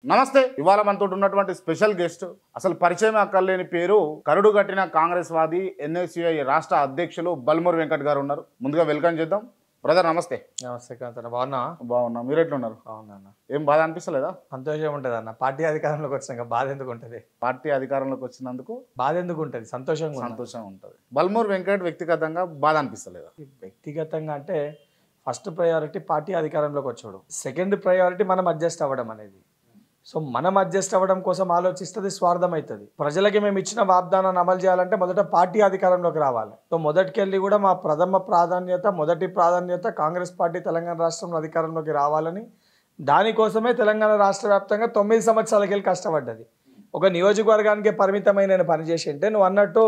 నమస్తే. ఇవాళ మనతో ఉన్నటువంటి స్పెషల్ గెస్ట్ అసలు పరిచయం అక్కర్లేని పేరు కరుడు కట్టిన కాంగ్రెస్ వాది ఎన్ఎస్యుఐ రాష్ట్ర అధ్యక్షులు బల్మూరి వెంకట్ గారు ఉన్నారు. ముందుగా వెల్కమ్ చేద్దాం. బ్రదర్ నమస్తే. నమస్తే కాంతన్న, బాగున్నా? బాగున్నా, మీరు ఎట్లున్నారు? బాగున్నా. ఏం బాధ అనిపిస్తలేదా? సంతోషం ఉంటుంది అన్న, పార్టీ అధికారంలోకి వచ్చినాక బాధ ఎందుకు ఉంటుంది? పార్టీ అధికారంలోకి వచ్చినందుకు బాధ ఎందుకు ఉంటుంది? సంతోషం ఉంటుంది. బల్మూరి వెంకట్ వ్యక్తిగతంగా బాధ అనిపిస్తలేదా? వ్యక్తిగతంగా అంటే ఫస్ట్ ప్రయారిటీ పార్టీ అధికారంలోకి వచ్చాడు, సెకండ్ ప్రయారిటీ మనం అడ్జస్ట్ అవ్వడం అనేది. సో మనం అడ్జస్ట్ అవ్వడం కోసం ఆలోచిస్తుంది, స్వార్థం అవుతుంది. ప్రజలకి మేము ఇచ్చిన వాగ్దానాన్ని అమలు చేయాలంటే మొదట పార్టీ అధికారంలోకి రావాలి. సో మొదటికెళ్ళి కూడా మా మొదటి ప్రాధాన్యత కాంగ్రెస్ పార్టీ తెలంగాణ రాష్ట్రంలో అధికారంలోకి రావాలని, దానికోసమే తెలంగాణ రాష్ట్ర వ్యాప్తంగా 9 సంవత్సరాలకి వెళ్ళి కష్టపడ్డది. ఒక నియోజకవర్గానికి పరిమితమైన నేను పనిచేసి ఉంటే నువ్వు అన్నట్టు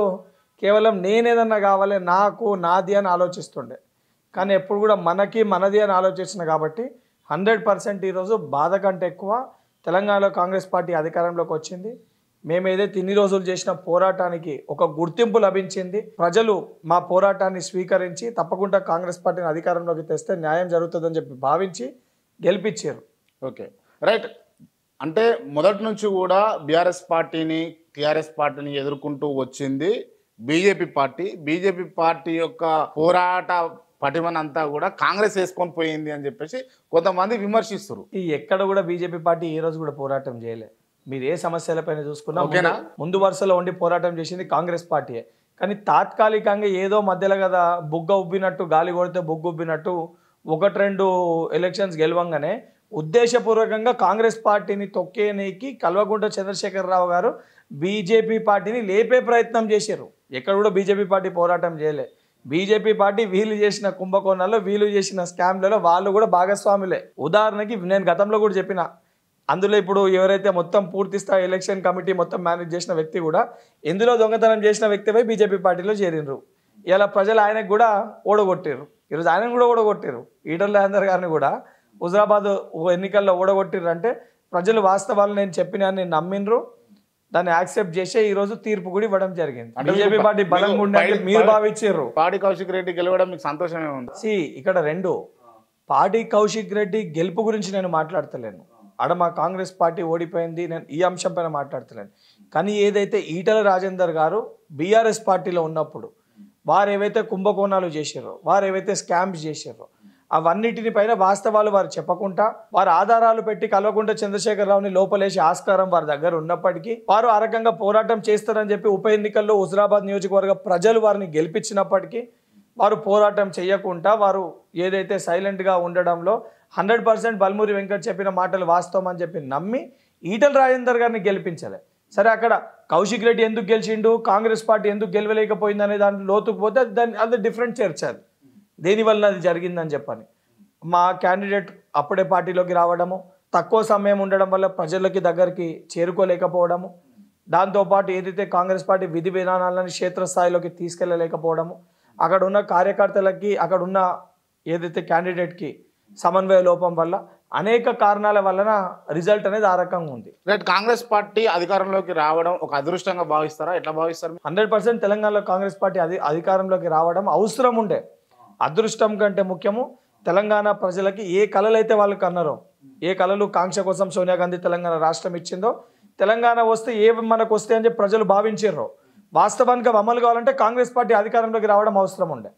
కేవలం నేనేదన్నా కావాలి, నాకు నాది అని ఆలోచిస్తుండే. కానీ ఎప్పుడు కూడా మనది అని ఆలోచిస్తున్నా. కాబట్టి 100% ఈరోజు బాధ కంటే ఎక్కువ తెలంగాణలో కాంగ్రెస్ పార్టీ అధికారంలోకి వచ్చింది. మేము ఏదైతే ఇన్ని రోజులు చేసిన పోరాటానికి ఒక గుర్తింపు లభించింది. ప్రజలు మా పోరాటాన్ని స్వీకరించి తప్పకుండా కాంగ్రెస్ పార్టీని అధికారంలోకి తెస్తే న్యాయం జరుగుతుందని చెప్పి భావించి గెలిపించారు. Okay, right. అంటే మొదటి నుంచి కూడా బీఆర్ఎస్ పార్టీని, టీఆర్ఎస్ పార్టీని ఎదుర్కొంటూ వచ్చింది బీజేపీ పార్టీ యొక్క పోరాట పటిమనంతా కూడా కాంగ్రెస్ వేసుకొని పోయింది అని చెప్పేసి కొంతమంది విమర్శిస్తారు. ఈ ఎక్కడ కూడా బీజేపీ పార్టీ ఏ రోజు కూడా పోరాటం చేయలేదు. మీరు ఏ సమస్యలపైన చూసుకున్నా ముందు వరుసలో ఉండి పోరాటం చేసింది కాంగ్రెస్ పార్టీయే. కానీ తాత్కాలికంగా ఏదో మధ్యలో కదా బుగ్గ ఉబ్బినట్టు, గాలి కొడితే బుగ్గ ఉబ్బినట్టు 1-2 ఎలక్షన్స్ గెలవంగానే ఉద్దేశపూర్వకంగా కాంగ్రెస్ పార్టీని తొక్కేనికి కల్వకుంట్ల చంద్రశేఖరరావు గారు బీజేపీ పార్టీని లేపే ప్రయత్నం చేశారు. ఎక్కడ కూడా బీజేపీ పార్టీ పోరాటం చేయలే. బీజేపీ పార్టీ వీళ్ళు చేసిన కుంభకోణాల్లో, వీళ్ళు చేసిన స్కామ్లలో వాళ్ళు కూడా భాగస్వాములే. ఉదాహరణకి నేను గతంలో కూడా చెప్పిన, అందులో ఇప్పుడు ఎవరైతే మొత్తం పూర్తి స్థాయి ఎలక్షన్ కమిటీ మొత్తం మేనేజ్ చేసిన వ్యక్తి కూడా ఎందులో దొంగతనం చేసిన వ్యక్తిపై బీజేపీ పార్టీలో చేరినరు. ఇలా ప్రజలు ఆయనకు కూడా ఓడగొట్టారు. ఈరోజు ఆయనను కూడా ఓడగొట్టారు. ఈటల రాజేందర్ గారిని కూడా హుజరాబాద్ ఎన్నికల్లో ఓడగొట్టారు. అంటే ప్రజలు వాస్తవాలు నేను చెప్పిన నమ్మినరు, దాన్ని యాక్సెప్ట్ చేసే ఈ రోజు తీర్పు కూడా ఇవ్వడం జరిగింది. బీజేపీ పార్టీ బలంగా ఉండాలి మీరు భావించారు. పాడి కౌశిక్ రెడ్డి గెలవడం మీకు సంతోషమే ఉంది. ఇక్కడ రెండు, పాడి కౌశిక్ రెడ్డి గెలుపు గురించి నేను మాట్లాడతలేను. ఆడ మా కాంగ్రెస్ పార్టీ ఓడిపోయింది, నేను ఈ అంశం పైన మాట్లాడతలేను. కానీ ఏదైతే ఈటల రాజేందర్ గారు బీఆర్ఎస్ పార్టీలో ఉన్నప్పుడు వారు ఏవైతే కుంభకోణాలు చేశారో, వారు ఏవైతే స్కామ్స్ చేశారో, అవన్నిటిని పైన వాస్తవాలు వారు చెప్పకుండా వారు ఆధారాలు పెట్టి కల్వకుంట్ల చంద్రశేఖరరావుని లోపలేసి ఆస్కారం వారి దగ్గర ఉన్నప్పటికీ వారు ఆ రకంగా పోరాటం చేస్తారని చెప్పి ఉప ఎన్నికల్లో హుజరాబాద్ నియోజకవర్గ ప్రజలు వారిని గెలిపించినప్పటికీ వారు పోరాటం చేయకుండా వారు ఏదైతే సైలెంట్గా ఉండడంలో 100% బల్మూరి వెంకట్ చెప్పిన మాటలు వాస్తవం అని చెప్పి నమ్మి ఈటల రాజేందర్ గారిని గెలిపించలే. సరే, అక్కడ కౌశిక్ రెడ్డి ఎందుకు గెలిచిండు, కాంగ్రెస్ పార్టీ ఎందుకు గెలవలేకపోయింది అనే దాని లోతుకు పోతే అది డిఫరెంట్ చర్చ. అది దేనివల్ల అది జరిగిందని చెప్పని మా క్యాండిడేట్ అప్పుడే పార్టీలోకి రావడము, తక్కువ సమయం ఉండడం వల్ల ప్రజలకి దగ్గరికి చేరుకోలేకపోవడము, దాంతోపాటు ఏదైతే కాంగ్రెస్ పార్టీ విధి విధానాలను క్షేత్రస్థాయిలోకి తీసుకెళ్ళలేకపోవడము, అక్కడ ఉన్న కార్యకర్తలకి అక్కడ ఉన్న ఏదైతే క్యాండిడేట్కి సమన్వయ లోపం వల్ల అనేక కారణాల వలన రిజల్ట్ అనేది ఆ రకంగా ఉంది. రైట్. కాంగ్రెస్ పార్టీ అధికారంలోకి రావడం ఒక అదృష్టంగా భావిస్తారా? ఎట్లా భావిస్తారు? 100% తెలంగాణలో కాంగ్రెస్ పార్టీ అధికారంలోకి రావడం అవసరం ఉండే. అదృష్టం కంటే ముఖ్యము తెలంగాణ ప్రజలకి ఏ కళలు అయితే వాళ్ళు కన్నారో, ఏ కళలు కాంక్ష కోసం సోనియా గాంధీ తెలంగాణ రాష్ట్రం ఇచ్చిందో, తెలంగాణ వస్తే ఏ మనకు వస్తే అని చెప్పి ప్రజలు భావించారో, వాస్తవానికి అమలు కావాలంటే కాంగ్రెస్ పార్టీ అధికారంలోకి రావడం అవసరం ఉండే.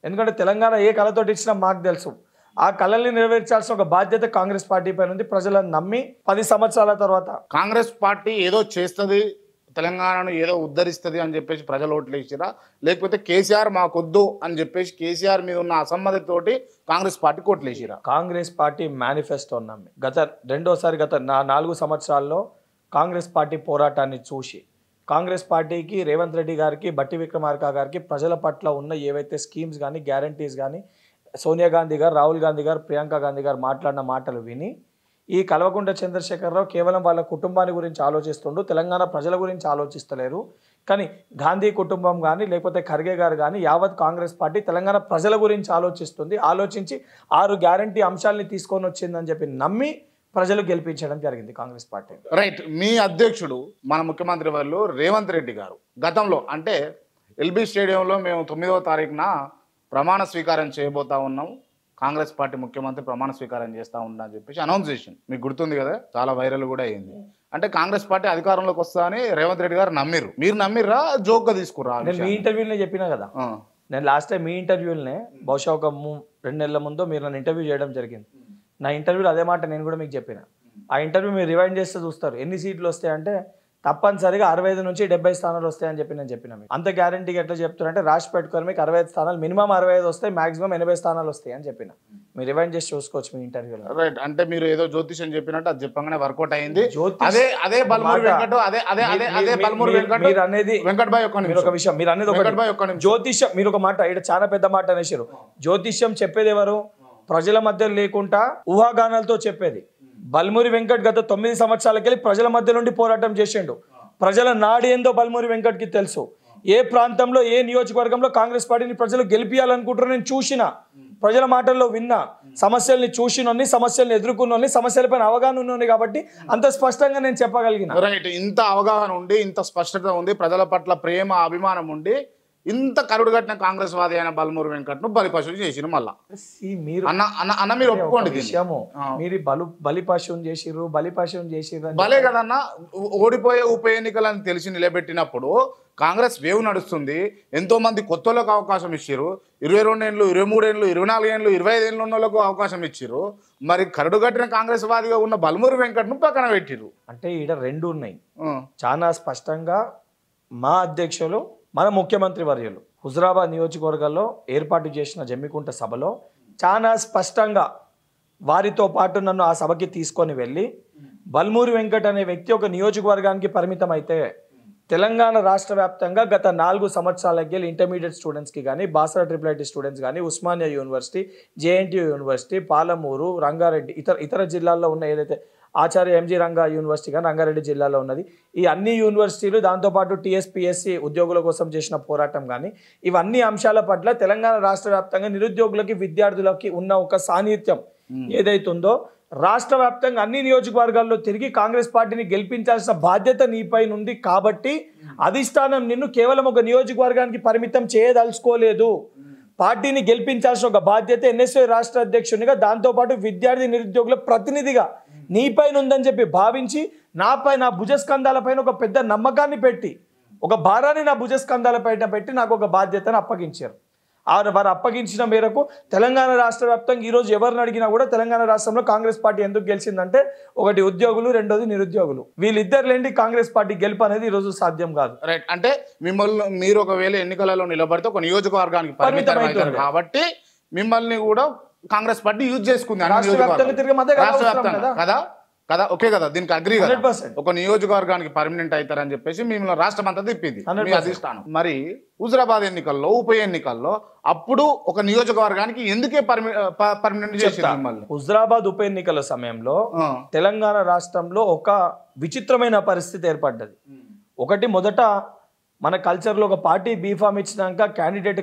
ఎందుకంటే తెలంగాణ ఏ కళతోటి ఇచ్చినా మాకు తెలుసు, ఆ కళల్ని నెరవేర్చాల్సిన ఒక బాధ్యత కాంగ్రెస్ పార్టీ పైన ఉంది. ప్రజలను నమ్మి 10 సంవత్సరాల తర్వాత కాంగ్రెస్ పార్టీ ఏదో చేస్తుంది, తెలంగాణను ఏదో ఉద్ధరిస్తుంది అని చెప్పేసి ప్రజలు ఓట్లు వేసిరా, లేకపోతే కేసీఆర్ మాకొద్దు అని చెప్పేసి కేసీఆర్ మీద ఉన్న అసమ్మతితోటి కాంగ్రెస్ పార్టీ ఓట్లు వేసిరా? కాంగ్రెస్ పార్టీ మేనిఫెస్టో నమ్మి గత 4 సంవత్సరాల్లో కాంగ్రెస్ పార్టీ పోరాటాన్ని చూసి, కాంగ్రెస్ పార్టీకి రేవంత్ రెడ్డి గారికి, బట్టి విక్రమార్క గారికి ప్రజల పట్ల ఉన్న ఏవైతే స్కీమ్స్ కానీ, గ్యారంటీస్ కానీ, సోనియా గాంధీ గారు, రాహుల్ గాంధీ గారు, ప్రియాంక గాంధీ గారు మాట్లాడిన మాటలు విని ఈ కల్వకుంట్ల చంద్రశేఖరరావు కేవలం వాళ్ళ కుటుంబాన్ని గురించి ఆలోచిస్తుండు, తెలంగాణ ప్రజల గురించి ఆలోచిస్తలేరు. కానీ గాంధీ కుటుంబం కానీ, లేకపోతే ఖర్గే గారు కానీ, యావత్ కాంగ్రెస్ పార్టీ తెలంగాణ ప్రజల గురించి ఆలోచిస్తుంది. ఆలోచించి 6 గ్యారంటీ అంశాలని తీసుకొని వచ్చిందని చెప్పి నమ్మి ప్రజలు గెలిపించడం జరిగింది కాంగ్రెస్ పార్టీ. రైట్. మీ అధ్యక్షుడు మన ముఖ్యమంత్రి వాళ్ళు రేవంత్ రెడ్డి గారు గతంలో అంటే ఎల్బీ స్టేడియంలో మేము 9వ తారీఖున ప్రమాణ స్వీకారం చేయబోతా ఉన్నాం. కాంగ్రెస్ పార్టీ ముఖ్యమంత్రి ప్రమాణ స్వీకారం చేస్తా ఉన్నా అని చెప్పేసి అనౌన్స్ చేసింది. మీకు గుర్తుంది కదా, చాలా వైరల్ కూడా అయింది. అంటే కాంగ్రెస్ పార్టీ అధికారంలోకి వస్తా అని రేవంత్ రెడ్డి గారు నమ్మిర్రు. మీరు నమ్మిర్రా జోక్గా తీసుకురా? నేను మీ ఇంటర్వ్యూలనే చెప్పినా కదా, నేను లాస్ట్ టైం మీ ఇంటర్వ్యూలనే బహుశా ఒక 2 నెలల ముందు మీరు నన్ను ఇంటర్వ్యూ చేయడం జరిగింది. నా ఇంటర్వ్యూలో అదే మాట నేను కూడా మీకు చెప్పిన. ఆ ఇంటర్వ్యూ మీరు రివైండ్ చేస్తే చూస్తారు ఎన్ని సీట్లు వస్తాయంటే తప్పనిసరిగా 65 నుంచి 70 స్థానాలు వస్తాయని చెప్పి నేను చెప్పిన. మీకు అంత గ్యారంటీగా ఎట్లా చెప్తున్నారంటే రాసి పెట్టుకొని మీకు 65 స్థానాలు మినిమం 65 వస్తాయి, మాక్సిమం 80 స్థానాలు వస్తాయి అని చెప్పిన. మీరు రివైండ్ చేసి చూసుకోవచ్చు మీ ఇంటర్వ్యూలో. రైట్. అంటే మీరు ఏదో జ్యోతిషం చెప్పినట్టు అది చెప్పగానే వర్కౌట్ అయింది. అదే బల్మూరి వెంకట్, అదే బల్మూరి వెంకట్. మీరు అనేది వెంకట్ భాయ్ ఒక విషయం, మీరు అనేది ఒక జ్యోతిష్యం, మీరు ఒక మాట ఇక్కడ చాలా పెద్ద మాట అనేసారు. జ్యోతిష్యం చెప్పేది ఎవరు? ప్రజల మధ్య లేకుండా ఊహాగానాలతో చెప్పేది. బల్మూరి వెంకట్ గత 9 సంవత్సరాలకెళ్ళి ప్రజల మధ్య నుండి పోరాటం చేసిండు. ప్రజల నాడి ఏందో బల్మూరి వెంకట్కి తెలుసు. ఏ ప్రాంతంలో ఏ నియోజకవర్గంలో కాంగ్రెస్ పార్టీని ప్రజలు గెలిపియాలనుకుంటారో నేను చూసిన, ప్రజల మాటల్లో విన్నా, సమస్యల్ని చూసినోని, సమస్యల్ని ఎదుర్కొన్నోని, సమస్యలపైన అవగాహన ఉన్నోని కాబట్టి అంత స్పష్టంగా నేను చెప్పగలిగిన. రైట్. ఇంత అవగాహన ఉండి, ఇంత స్పష్టత ఉంది, ప్రజల పట్ల ప్రేమ అభిమానం ఉండి, ఇంత కరుడు కట్టిన కాంగ్రెస్ వాది అయిన బల్మూరి వెంకట్ను బలిపశువు చేసిరు. మళ్ళా మీరు ఒప్పుకోండి విషయము, మీరు బలిపశువుని చేసిర్రు భలే కదన్నా. ఓడిపోయే ఉప ఎన్నికలని తెలిసి నిలబెట్టినప్పుడు కాంగ్రెస్ వేవ్ నడుస్తుంది. ఎంతో మంది కొత్తలకు అవకాశం ఇచ్చారు. 22 ఏళ్ళు, 23 ఏళ్ళు, 24 ఏళ్ళు, 25 ఏళ్ళు ఉన్న వాళ్ళకు అవకాశం ఇచ్చారు. మరి కరుడు కట్టిన కాంగ్రెస్ వాదిగా ఉన్న బల్మూరి వెంకట్ను పక్కన పెట్టిరు. అంటే ఈడ 2 ఉన్నాయి. చాలా స్పష్టంగా మా అధ్యక్షులు, మన ముఖ్యమంత్రి వర్యులు హుజరాబాద్ నియోజకవర్గాల్లో ఏర్పాటు చేసిన జమ్మికుంట సభలో చాలా స్పష్టంగా వారితో పాటు నన్ను ఆ సభకి తీసుకొని వెళ్ళి బల్మూరి వెంకట్ అనే వ్యక్తి ఒక నియోజకవర్గానికి పరిమితం అయితే తెలంగాణ రాష్ట్ర వ్యాప్తంగా గత 4 సంవత్సరాలకి ఇంటర్మీడియట్ స్టూడెంట్స్కి కానీ, బాసరా IIIT స్టూడెంట్స్ కానీ, Osmania university, JNTU university, Palamuru, Rangareddy, ఇతర జిల్లాల్లో ఉన్న ఏదైతే ఆచార్య MG రంగా యూనివర్సిటీ కానీ రంగారెడ్డి జిల్లాలో ఉన్నది, ఈ అన్ని యూనివర్సిటీలు, దాంతోపాటు TSPSC ఉద్యోగుల కోసం చేసిన పోరాటం కానీ, ఇవన్నీ అంశాల పట్ల తెలంగాణ రాష్ట్ర వ్యాప్తంగా నిరుద్యోగులకి, విద్యార్థులకి ఉన్న ఒక సాన్నిహిత్యం ఏదైతుందో రాష్ట్ర వ్యాప్తంగా అన్ని నియోజకవర్గాల్లో తిరిగి కాంగ్రెస్ పార్టీని గెలిపించాల్సిన బాధ్యత నీపై ఉంది. కాబట్టి అధిష్టానం నిన్ను కేవలం ఒక నియోజకవర్గానికి పరిమితం చేయదలుచుకోలేదు. పార్టీని గెలిపించాల్సిన ఒక బాధ్యత NSY రాష్ట్ర అధ్యక్షునిగా, దాంతోపాటు విద్యార్థి నిరుద్యోగుల ప్రతినిధిగా నీపైన ఉందని చెప్పి భావించి నా భుజస్కంధాలపైన ఒక పెద్ద నమ్మకాన్ని పెట్టి, ఒక భారాన్ని నా భుజస్కంధాలపైన పెట్టి నాకు ఒక బాధ్యతను అప్పగించారు. వారు అప్పగించిన మేరకు తెలంగాణ రాష్ట్ర వ్యాప్తంగా ఈరోజు ఎవరిని అడిగినా కూడా తెలంగాణ రాష్ట్రంలో కాంగ్రెస్ పార్టీ ఎందుకు గెలిచిందంటే ఒకటి ఉద్యోగులు, రెండోది నిరుద్యోగులు. వీళ్ళిద్దరు లేండి కాంగ్రెస్ పార్టీ గెలుపు అనేది ఈరోజు సాధ్యం కాదు. రైట్. అంటే మీరు ఒకవేళ ఎన్నికలలో నిలబడితే ఒక నియోజకవర్గానికి పరిమితం అవుతారు కాబట్టి మిమ్మల్ని కూడా కాంగ్రెస్ పార్టీ యూజ్ చేసుకుంది రాష్ట్ర వ్యాప్తంగా కదా కదా ఓకే కదా, దీనికి అగ్రీ కదా. ఒక నియోజకవర్గానికి పర్మనెంట్ అవుతారని చెప్పేసి మిమ్మల్ని రాష్ట్రం అంతా తిప్పింది అధిష్టానం. మరి హుజరాబాద్ ఎన్నికల్లో, ఉప ఎన్నికల్లో అప్పుడు ఒక నియోజకవర్గానికి ఎందుకే పర్మనెంట్ చేసింది మిమ్మల్ని? హుజరాబాద్ ఉప ఎన్నికల సమయంలో తెలంగాణ రాష్ట్రంలో ఒక విచిత్రమైన పరిస్థితి ఏర్పడ్డది. ఒకటి, మొదట మన కల్చర్లో ఒక పార్టీ బీఫామ్ ఇచ్చినాక క్యాండిడేట్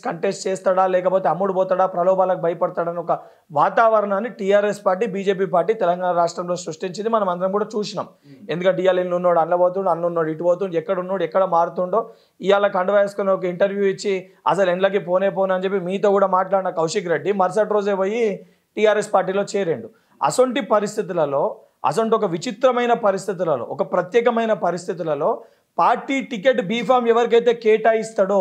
కంటెస్ట్ చేస్తాడా, లేకపోతే అమ్ముడు పోతాడా, ప్రలోభాలకు భయపడతాడని ఒక వాతావరణాన్ని TRS party, BJP party Telangana రాష్ట్రంలో సృష్టించింది. మనం అందరం కూడా చూసినాం. ఎందుకంటే ఇవాళ ఇల్లు ఉన్నాడు అన్న పోతుండు, అన్న ఉన్నాడు ఇటు పోతుండు, ఎక్కడ ఉన్నాడు ఎక్కడ మారుతుండో, ఇవాళ కండ వేసుకొని ఒక ఇంటర్వ్యూ ఇచ్చి అసలు ఎండ్లకి పోనే అని చెప్పి మీతో కూడా మాట్లాడిన కౌశిక్ రెడ్డి మరుసటి రోజే పోయి TRS పార్టీలో చేరిండు. అసొంటి పరిస్థితులలో, అసొంటి ఒక విచిత్రమైన పరిస్థితులలో, ఒక ప్రత్యేకమైన పరిస్థితులలో పార్టీ టికెట్ బీఫామ్ ఎవరికైతే కేటాయిస్తాడో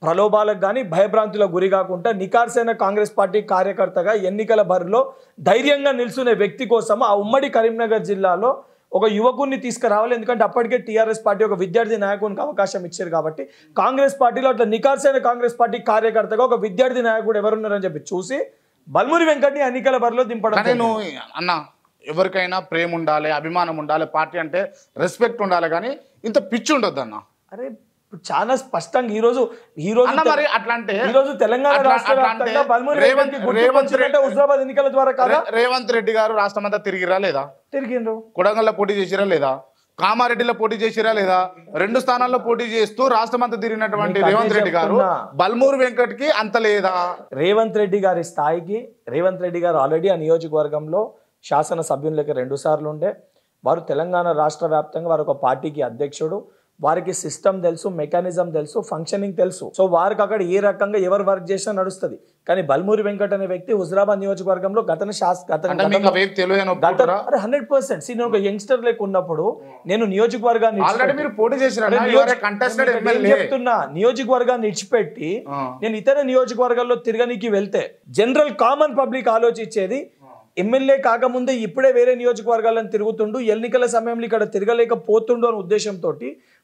ప్రలోభాలకు కానీ భయభ్రాంతులకు గురి కాకుండా నికార్సైన కాంగ్రెస్ పార్టీ కార్యకర్తగా ఎన్నికల బరిలో ధైర్యంగా నిల్చునే వ్యక్తి కోసం ఆ ఉమ్మడి కరీంనగర్ జిల్లాలో ఒక యువకుడిని తీసుకురావాలి. ఎందుకంటే అప్పటికే TRS పార్టీ ఒక విద్యార్థి నాయకునికి అవకాశం ఇచ్చారు కాబట్టి కాంగ్రెస్ పార్టీలో అట్లా నికార్సైన కాంగ్రెస్ పార్టీ కార్యకర్తగా ఒక విద్యార్థి నాయకుడు ఎవరున్నారని చెప్పి చూసి బల్మూరి వెంకట్ని ఎన్నికల బరిలో దింపడం. అన్న, ఎవరికైనా ప్రేమ ఉండాలి, అభిమానం ఉండాలి, పార్టీ అంటే రెస్పెక్ట్ ఉండాలి, కానీ ఇంత పిచ్చి ఉండొద్దు అన్న. అరే చాలా స్పష్టంగా ఈరోజు మరి అట్లా అంటే ఈరోజు తెలంగాణ హుజరాబాద్ ఎన్నికల ద్వారా కదా రేవంత్ రెడ్డి గారు రాష్ట్రం అంతా తిరిగిరా లేదా? తిరిగిండ్రు. కొడంగల్లో పోటీ చేసిరా లేదా? కామారెడ్డిలో పోటీ చేసిరా లేదా? 2 స్థానాల్లో పోటీ చేస్తూ రాష్ట్రం అంతా తిరిగినటువంటి రేవంత్ రెడ్డి గారు బల్మూరి వెంకట్ కి అంత లేదా? రేవంత్ రెడ్డి గారి స్థాయికి రేవంత్ రెడ్డి గారు ఆల్రెడీ ఆ నియోజకవర్గంలో శాసన సభ్యులకి 2 సార్లు ఉండే వారు. తెలంగాణ రాష్ట్ర వ్యాప్తంగా వారు ఒక పార్టీకి అధ్యక్షుడు. వారికి సిస్టమ్ తెలుసు, మెకానిజం తెలుసు, ఫంక్షనింగ్ తెలుసు. సో వారికి అక్కడ ఏ రకంగా ఎవరు వర్క్ చేసినా నడుస్తుంది. కానీ బల్మూరి వెంకట్ అనే వ్యక్తి హుజరాబాద్ నియోజకవర్గంలో 100%. నేను ఒక యంగ్స్టర్ లెక్క ఉన్నప్పుడు నేను నియోజకవర్గాన్ని చెప్తున్నా, నియోజకవర్గాన్ని ఇచ్చిపెట్టి నేను ఇతర నియోజకవర్గాల్లో తిరగనీకి వెళ్తే జనరల్ కామన్ పబ్లిక్ ఆలోచించేది ఎమ్మెల్యే కాకముందే ఇప్పుడే వేరే నియోజకవర్గాలను తిరుగుతుండు, ఎన్నికల సమయంలో ఇక్కడ తిరగలేకపోతుండు అనే ఉద్దేశంతో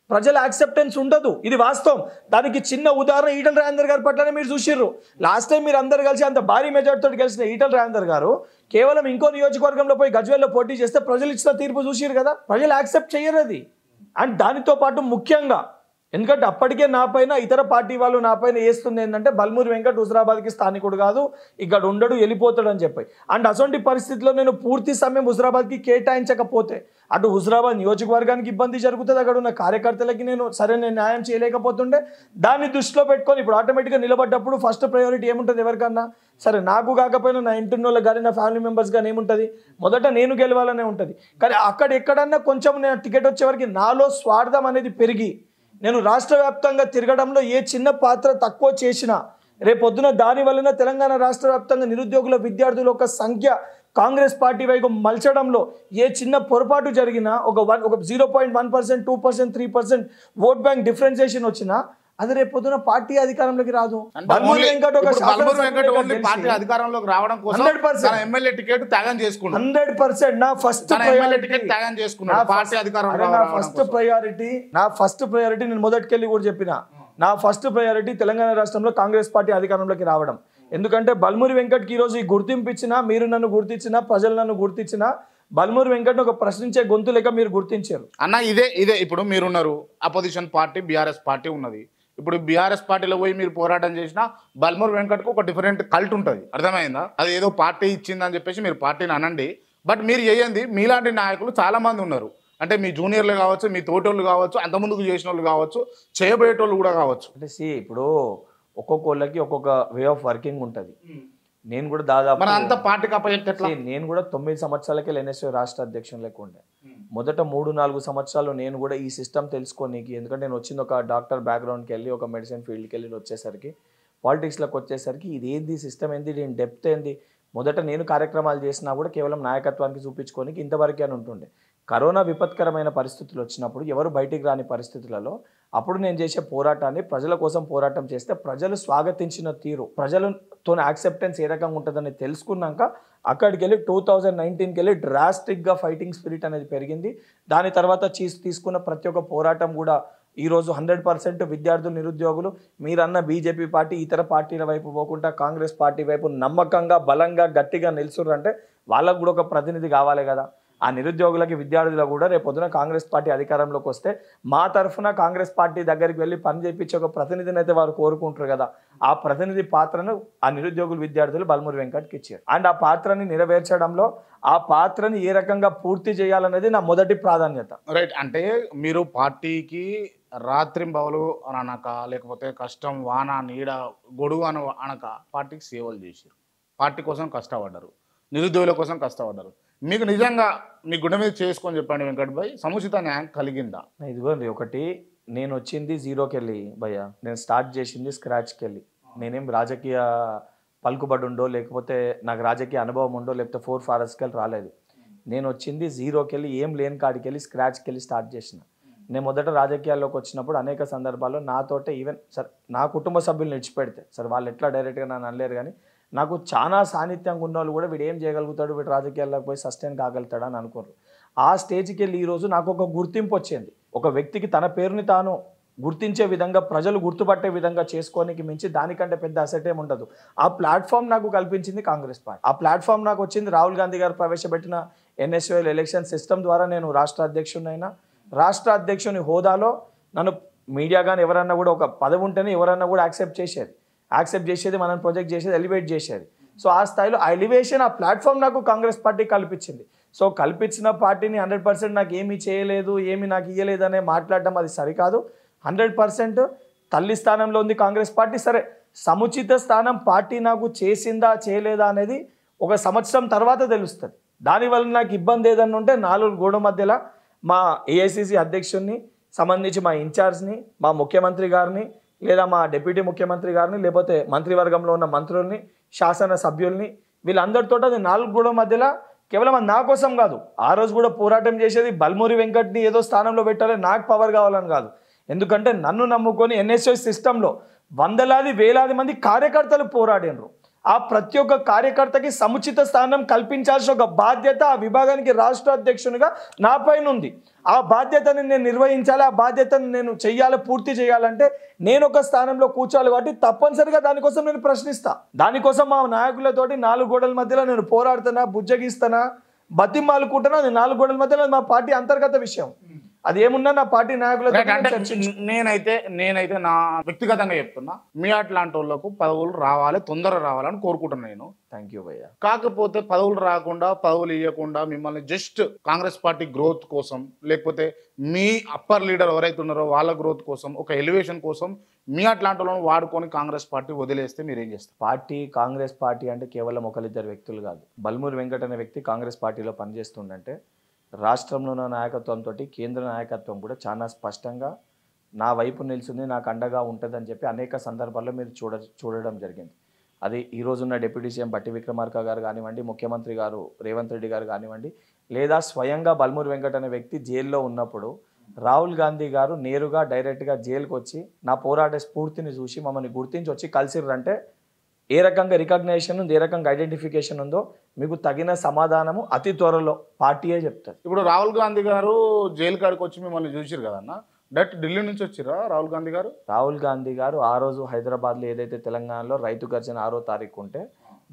ప్రజల యాక్సెప్టెన్స్ ఉండదు. ఇది వాస్తవం. దానికి చిన్న ఉదాహరణ ఈటల రాజేందర్ గారి పట్లనే మీరు చూసిర్రు. లాస్ట్ టైం మీరు అందరు కలిసి అంత భారీ మెజార్టీతో గెలిచిన ఈటల రాజేందర్ గారు కేవలం ఇంకో నియోజకవర్గంలో పోయి గజ్వేల్లో పోటీ చేస్తే ప్రజలు ఇచ్చిన తీర్పు చూసిరు కదా. ప్రజలు యాక్సెప్ట్ చేయరు అది. అండ్ దానితో పాటు ముఖ్యంగా ఎందుకంటే అప్పటికే నా పైన ఇతర పార్టీ వాళ్ళు నా పైన వేస్తుంది ఏంటంటే బల్మూరి వెంకట్ హుజరాబాద్కి స్థానికుడు కాదు, ఇక్కడ ఉండడు, వెళ్ళిపోతాడు అని చెప్పి. అండ్ అటువంటి పరిస్థితిలో నేను పూర్తి సమయం హుజరాబాద్కి కేటాయించకపోతే అటు హుజరాబాద్ నియోజకవర్గానికి ఇబ్బంది జరుగుతుంది, అక్కడ ఉన్న కార్యకర్తలకి నేను సరైన న్యాయం చేయలేకపోతుండే. దాన్ని దృష్టిలో పెట్టుకొని ఇప్పుడు ఆటోమేటిక్గా నిలబడ్డప్పుడు ఫస్ట్ ప్రయారిటీ ఏముంటుంది ఎవరికన్నా? సరే నాకు కాకపోయినా నా ఇంటి వాళ్ళకి కానీ నా ఫ్యామిలీ మెంబర్స్ కానీ ఏముంటుంది? మొదట నేను గెలవాలనే ఉంటుంది. కానీ అక్కడ ఎక్కడన్నా కొంచెం నేను టికెట్ వచ్చేవరకు నాలో స్వార్థం అనేది పెరిగి నేను రాష్ట్ర వ్యాప్తంగా తిరగడంలో ఏ చిన్న పాత్ర తక్కువ చేసినా రేపొద్దున దాని వలన తెలంగాణ రాష్ట్ర వ్యాప్తంగా నిరుద్యోగుల విద్యార్థుల ఒక సంఖ్య కాంగ్రెస్ పార్టీ వైపు మలచడంలో ఏ చిన్న పొరపాటు జరిగినా ఒక 0.1%, 2%, 3% ఓట్ బ్యాంక్ డిఫరెన్సియేషన్ వచ్చినా అది రేపు పొద్దున పార్టీ అధికారంలోకి రాదు. బల్మూరి వెంకట్ ఓన్లీ పార్టీ అధికారంలోకి రావడం కోసం 100% ఎమ్మెల్యే టికెట్ త్యాగం చేసుకున్నాడు. 100% నా ఫస్ట్ టికెట్ త్యాగం చేసుకున్నాడు పార్టీ అధికారంలో. నా ఫస్ట్ ప్రయారిటీ నేను మొదటికెళ్ళి కూడా చెప్పిన, నా ఫస్ట్ ప్రయారిటీ తెలంగాణ రాష్ట్రంలో కాంగ్రెస్ పార్టీ అధికారంలోకి రావడం. ఎందుకంటే బల్మూరి వెంకట్కి ఈరోజు ఈ గుర్తింపు ఇచ్చినా, మీరు నన్ను గుర్తించినా, ప్రజలు నన్ను గుర్తించినా, బల్మూరి వెంకట్ ఒక ప్రశ్నించే గొంతు లెక్క మీరు గుర్తించారు అన్న. ఇదే ఇప్పుడు మీరున్నారు, అపోజిషన్ పార్టీ బీఆర్ఎస్ పార్టీ ఉన్నది. ఇప్పుడు బీఆర్ఎస్ పార్టీలో పోయి మీరు పోరాటం చేసినా బల్మూరి వెంకట్కు ఒక డిఫరెంట్ కల్ట్ ఉంటుంది, అర్థమైందా? అది ఏదో పార్టీ ఇచ్చిందని చెప్పేసి మీరు పార్టీని అనండి, బట్ మీరు చేయండి. మీలాంటి నాయకులు చాలా మంది ఉన్నారు. అంటే మీ జూనియర్లు కావచ్చు, మీ తోటోళ్ళు కావచ్చు, అంతకుముందుకు చేసిన వాళ్ళు కావచ్చు, చేయబోయేటోళ్ళు కూడా కావచ్చు. అంటే ఇప్పుడు ఒక్కొక్కళ్ళకి ఒక్కొక్క వే ఆఫ్ వర్కింగ్ ఉంటుంది. నేను కూడా దాదాపు నేను కూడా 9 సంవత్సరాలకే ఎన్ఎస్యూ రాష్ట్ర అధ్యక్షులు లెక్క ఉండే. మొదట 3-4 సంవత్సరాలు నేను కూడా ఈ సిస్టమ్ తెలుసుకోనికి, ఎందుకంటే నేను వచ్చింది ఒక డాక్టర్ బ్యాక్గ్రౌండ్కి వెళ్ళి ఒక మెడిసిన్ ఫీల్డ్కి వెళ్ళి వచ్చేసరికి పాలిటిక్స్లోకి వచ్చేసరికి ఇది ఏంది సిస్టమ్ ఏంది, దీని డెప్త్ ఏంది. మొదట నేను కార్యక్రమాలు చేసినా కూడా కేవలం నాయకత్వానికి చూపించుకోనికి ఇంతవరకే అని ఉంటుండే. కరోనా విపత్కరమైన పరిస్థితులు వచ్చినప్పుడు ఎవరు బయటికి రాని పరిస్థితులలో అప్పుడు నేను చేసే పోరాటాన్ని ప్రజల కోసం పోరాటం చేస్తే ప్రజలు స్వాగతించిన తీరు, ప్రజలతో యాక్సెప్టెన్స్ ఏ రకంగా ఉంటుందని తెలుసుకున్నాక అక్కడికి వెళ్ళి 2019కి వెళ్ళి డ్రాస్టిక్గా ఫైటింగ్ స్పిరిట్ అనేది పెరిగింది. దాని తర్వాత తీసుకున్న ప్రతి ఒక్క పోరాటం కూడా ఈరోజు 100% విద్యార్థులు, నిరుద్యోగులు మీరన్న బీజేపీ పార్టీ ఇతర పార్టీల వైపు పోకుండా కాంగ్రెస్ పార్టీ వైపు నమ్మకంగా, బలంగా, గట్టిగా నిలుచుర్రంటే వాళ్ళకు కూడా ఒక ప్రతినిధి కావాలి కదా. ఆ నిరుద్యోగులకి, విద్యార్థులకు కూడా రేపు పొద్దున కాంగ్రెస్ పార్టీ అధికారంలోకి వస్తే మా తరఫున కాంగ్రెస్ పార్టీ దగ్గరికి వెళ్ళి పని చేయించే ఒక ప్రతినిధిని అయితే వారు కోరుకుంటారు కదా. ఆ ప్రతినిధి పాత్రను ఆ నిరుద్యోగులు, విద్యార్థులు బల్మూరి వెంకట్కి ఇచ్చారు. అండ్ ఆ పాత్రని నెరవేర్చడంలో ఆ పాత్రని ఏ రకంగా పూర్తి చేయాలనేది నా మొదటి ప్రాధాన్యత. రైట్. అంటే మీరు పార్టీకి రాత్రింబవలు అనక, లేకపోతే కష్టం, వాన, నీడ, గొడుగు అనక పార్టీకి సేవలు చేశారు, పార్టీ కోసం కష్టపడ్డారు, నిరుద్యోగుల కోసం కష్టపడ్డారు. మీకు నిజంగా మీ గుండె మీద చేసుకొని చెప్పండి వెంకట్ భాయ్, సముచిత న్యాయం కలిగిందా? ఇదిగోండి, ఒకటి నేను వచ్చింది జీరోకి వెళ్ళి భయ్య, నేను స్టార్ట్ చేసింది స్క్రాచ్కి వెళ్ళి. నేనేం రాజకీయ పలుకుబడి ఉండో, లేకపోతే నాకు రాజకీయ అనుభవం ఉండో, లేకపోతే 4 ఫారెస్ట్కి వెళ్ళి రాలేదు. నేను వచ్చింది జీరోకి వెళ్ళి, ఏం లేని కాడికి వెళ్ళి స్క్రాచ్కి వెళ్ళి స్టార్ట్ చేసిన. నేను మొదట రాజకీయాల్లోకి వచ్చినప్పుడు అనేక సందర్భాల్లో నాతోటే ఈవెన్ సార్ నా కుటుంబ సభ్యులను ఇచ్చిపెడితే సార్ వాళ్ళు ఎట్లా డైరెక్ట్గా నన్ను అనలేరు, కానీ నాకు చాలా సాన్నిధ్యంగా ఉన్న వాళ్ళు కూడా వీడు ఏం చేయగలుగుతాడు, వీడు రాజకీయాల్లోకి పోయి సస్టైన్ కాగలుగుతాడు అని అనుకోరు. ఆ స్టేజ్కి వెళ్ళి ఈరోజు నాకు ఒక గుర్తింపు వచ్చింది. ఒక వ్యక్తికి తన పేరుని తాను గుర్తించే విధంగా, ప్రజలు గుర్తుపట్టే విధంగా చేసుకోనికి మించి దానికంటే పెద్ద అసెట్ ఏమి ఉండదు. ఆ ప్లాట్ఫామ్ నాకు కల్పించింది కాంగ్రెస్ పార్టీ. ఆ ప్లాట్ఫామ్ నాకు వచ్చింది రాహుల్ గాంధీ గారు ప్రవేశపెట్టిన ఎన్ఎస్యుఎల్ ఎలక్షన్ సిస్టమ్ ద్వారా. నేను రాష్ట్ర అధ్యక్షుడినైనా, రాష్ట్ర అధ్యక్షుని హోదాలో నన్ను మీడియా కానీ ఎవరన్నా కూడా ఒక పదవి ఉంటేనే ఎవరన్నా కూడా యాక్సెప్ట్ చేసేది, మనం ప్రొజెక్ట్ చేసేది, ఎలివేట్ చేసేది. సో ఆ స్థాయిలో ఆ ఎలివేషన్, ఆ ప్లాట్ఫామ్ నాకు కాంగ్రెస్ పార్టీ కల్పించింది. సో కల్పించిన పార్టీని 100% నాకు ఏమీ చేయలేదు, ఏమి నాకు ఇయ్యలేదు అనే మాట్లాడడం అది సరికాదు. 100% తల్లి స్థానంలో ఉంది కాంగ్రెస్ పార్టీ. సరే, సముచిత స్థానం పార్టీ నాకు చేసిందా చేయలేదా అనేది 1 సంవత్సరం తర్వాత తెలుస్తుంది. దానివల్ల నాకు ఇబ్బంది ఏదన్నా ఉంటే 4 గోడ మధ్యలో మా ఏఐసిసి అధ్యక్షుడిని, సంబంధించి మా ఇన్ఛార్జ్ని, మా ముఖ్యమంత్రి గారిని, లేదా మా డిప్యూటీ ముఖ్యమంత్రి గారిని, లేకపోతే మంత్రివర్గంలో ఉన్న మంత్రుల్ని, శాసన సభ్యుల్ని, వీళ్ళందరితో అది 4 గోడల మధ్యలో కేవలం అది నా కోసం కాదు. ఆ రోజు కూడా పోరాటం చేసేది బల్మూరి వెంకట్ని ఏదో స్థానంలో పెట్టాలి, నాకు పవర్ కావాలని కాదు. ఎందుకంటే నన్ను నమ్ముకొని ఎన్ఎస్ఎస్ సిస్టంలో వందలాది వేలాది మంది కార్యకర్తలు పోరాడినరు. ఆ ప్రతి ఒక్క కార్యకర్తకి సముచిత స్థానం కల్పించాల్సిన ఒక బాధ్యత ఆ విభాగానికి రాష్ట్ర అధ్యక్షునిగా నా పైన ఉంది. ఆ బాధ్యతని నేను నిర్వహించాలి, ఆ బాధ్యతను నేను చెయ్యాలి, పూర్తి చేయాలంటే నేను ఒక స్థానంలో కూర్చోవాలి. కాబట్టి తప్పనిసరిగా దానికోసం నేను ప్రశ్నిస్తా. దానికోసం మా నాయకులతోటి 4 గోడల మధ్యలో నేను పోరాడుతున్నా, బుజ్జగిస్తున్నా, బతిమాలుకుంటున్నా. అది 4 గోడల మధ్యలో మా పార్టీ అంతర్గత విషయం. అది ఏమున్నా నా పార్టీ నాయకులతో నేనైతే నా వ్యక్తిగతంగా చెప్తున్నా, మీ అట్లాంటి వాళ్ళకు పదవులు రావాలి, తొందరగా రావాలని కోరుకుంటున్నాను నేను. థ్యాంక్ యూ భయ్యా. కాకపోతే పదవులు రాకుండా, పదవులు ఇవ్వకుండా మిమ్మల్ని జస్ట్ కాంగ్రెస్ పార్టీ గ్రోత్ కోసం, లేకపోతే మీ అప్పర్ లీడర్ ఎవరైతే ఉన్నారో వాళ్ళ గ్రోత్ కోసం, ఒక ఎలివేషన్ కోసం మీ అట్లాంటి వాళ్ళని వాడుకొని కాంగ్రెస్ పార్టీ వదిలేస్తే మీరు ఏం చేస్తారు? కాంగ్రెస్ పార్టీ అంటే కేవలం ఒకరిద్దరు వ్యక్తులు కాదు. బల్మూరి వెంకట్ అనే వ్యక్తి కాంగ్రెస్ పార్టీలో పనిచేస్తుందంటే రాష్ట్రంలో ఉన్న నాయకత్వంతో కేంద్ర నాయకత్వం కూడా చాలా స్పష్టంగా నా వైపు నిలిచింది, నాకు అండగా ఉంటుందని చెప్పి అనేక సందర్భాల్లో మీరు చూడడం జరిగింది. అది ఈరోజున్న డిప్యూటీ సీఎం బట్టి విక్రమార్క గారు కానివ్వండి, ముఖ్యమంత్రి గారు రేవంత్ రెడ్డి గారు కానివ్వండి, లేదా స్వయంగా బల్మూరి వెంకట్ అనే వ్యక్తి జైల్లో ఉన్నప్పుడు రాహుల్ గాంధీ గారు నేరుగా డైరెక్ట్గా జైలుకి వచ్చి నా పోరాట స్ఫూర్తిని చూసి మమ్మల్ని గుర్తించి వచ్చి కలిసిర్రంటే ఏ రకంగా రికగ్నేషన్ ఉంది, ఏ రకంగా ఐడెంటిఫికేషన్ ఉందో మీకు తగిన సమాధానము అతి త్వరలో పార్టీయే చెప్తారు. ఇప్పుడు రాహుల్ గాంధీ గారు జైలు కాడికి వచ్చి మిమ్మల్ని చూసిరు కదన్న, డైరెక్ట్ ఢిల్లీ నుంచి వచ్చిరా రాహుల్ గాంధీ గారు? రాహుల్ గాంధీ గారు ఆ రోజు హైదరాబాద్లో ఏదైతే తెలంగాణలో రైతు గర్జన 6వ తారీఖు ఉంటే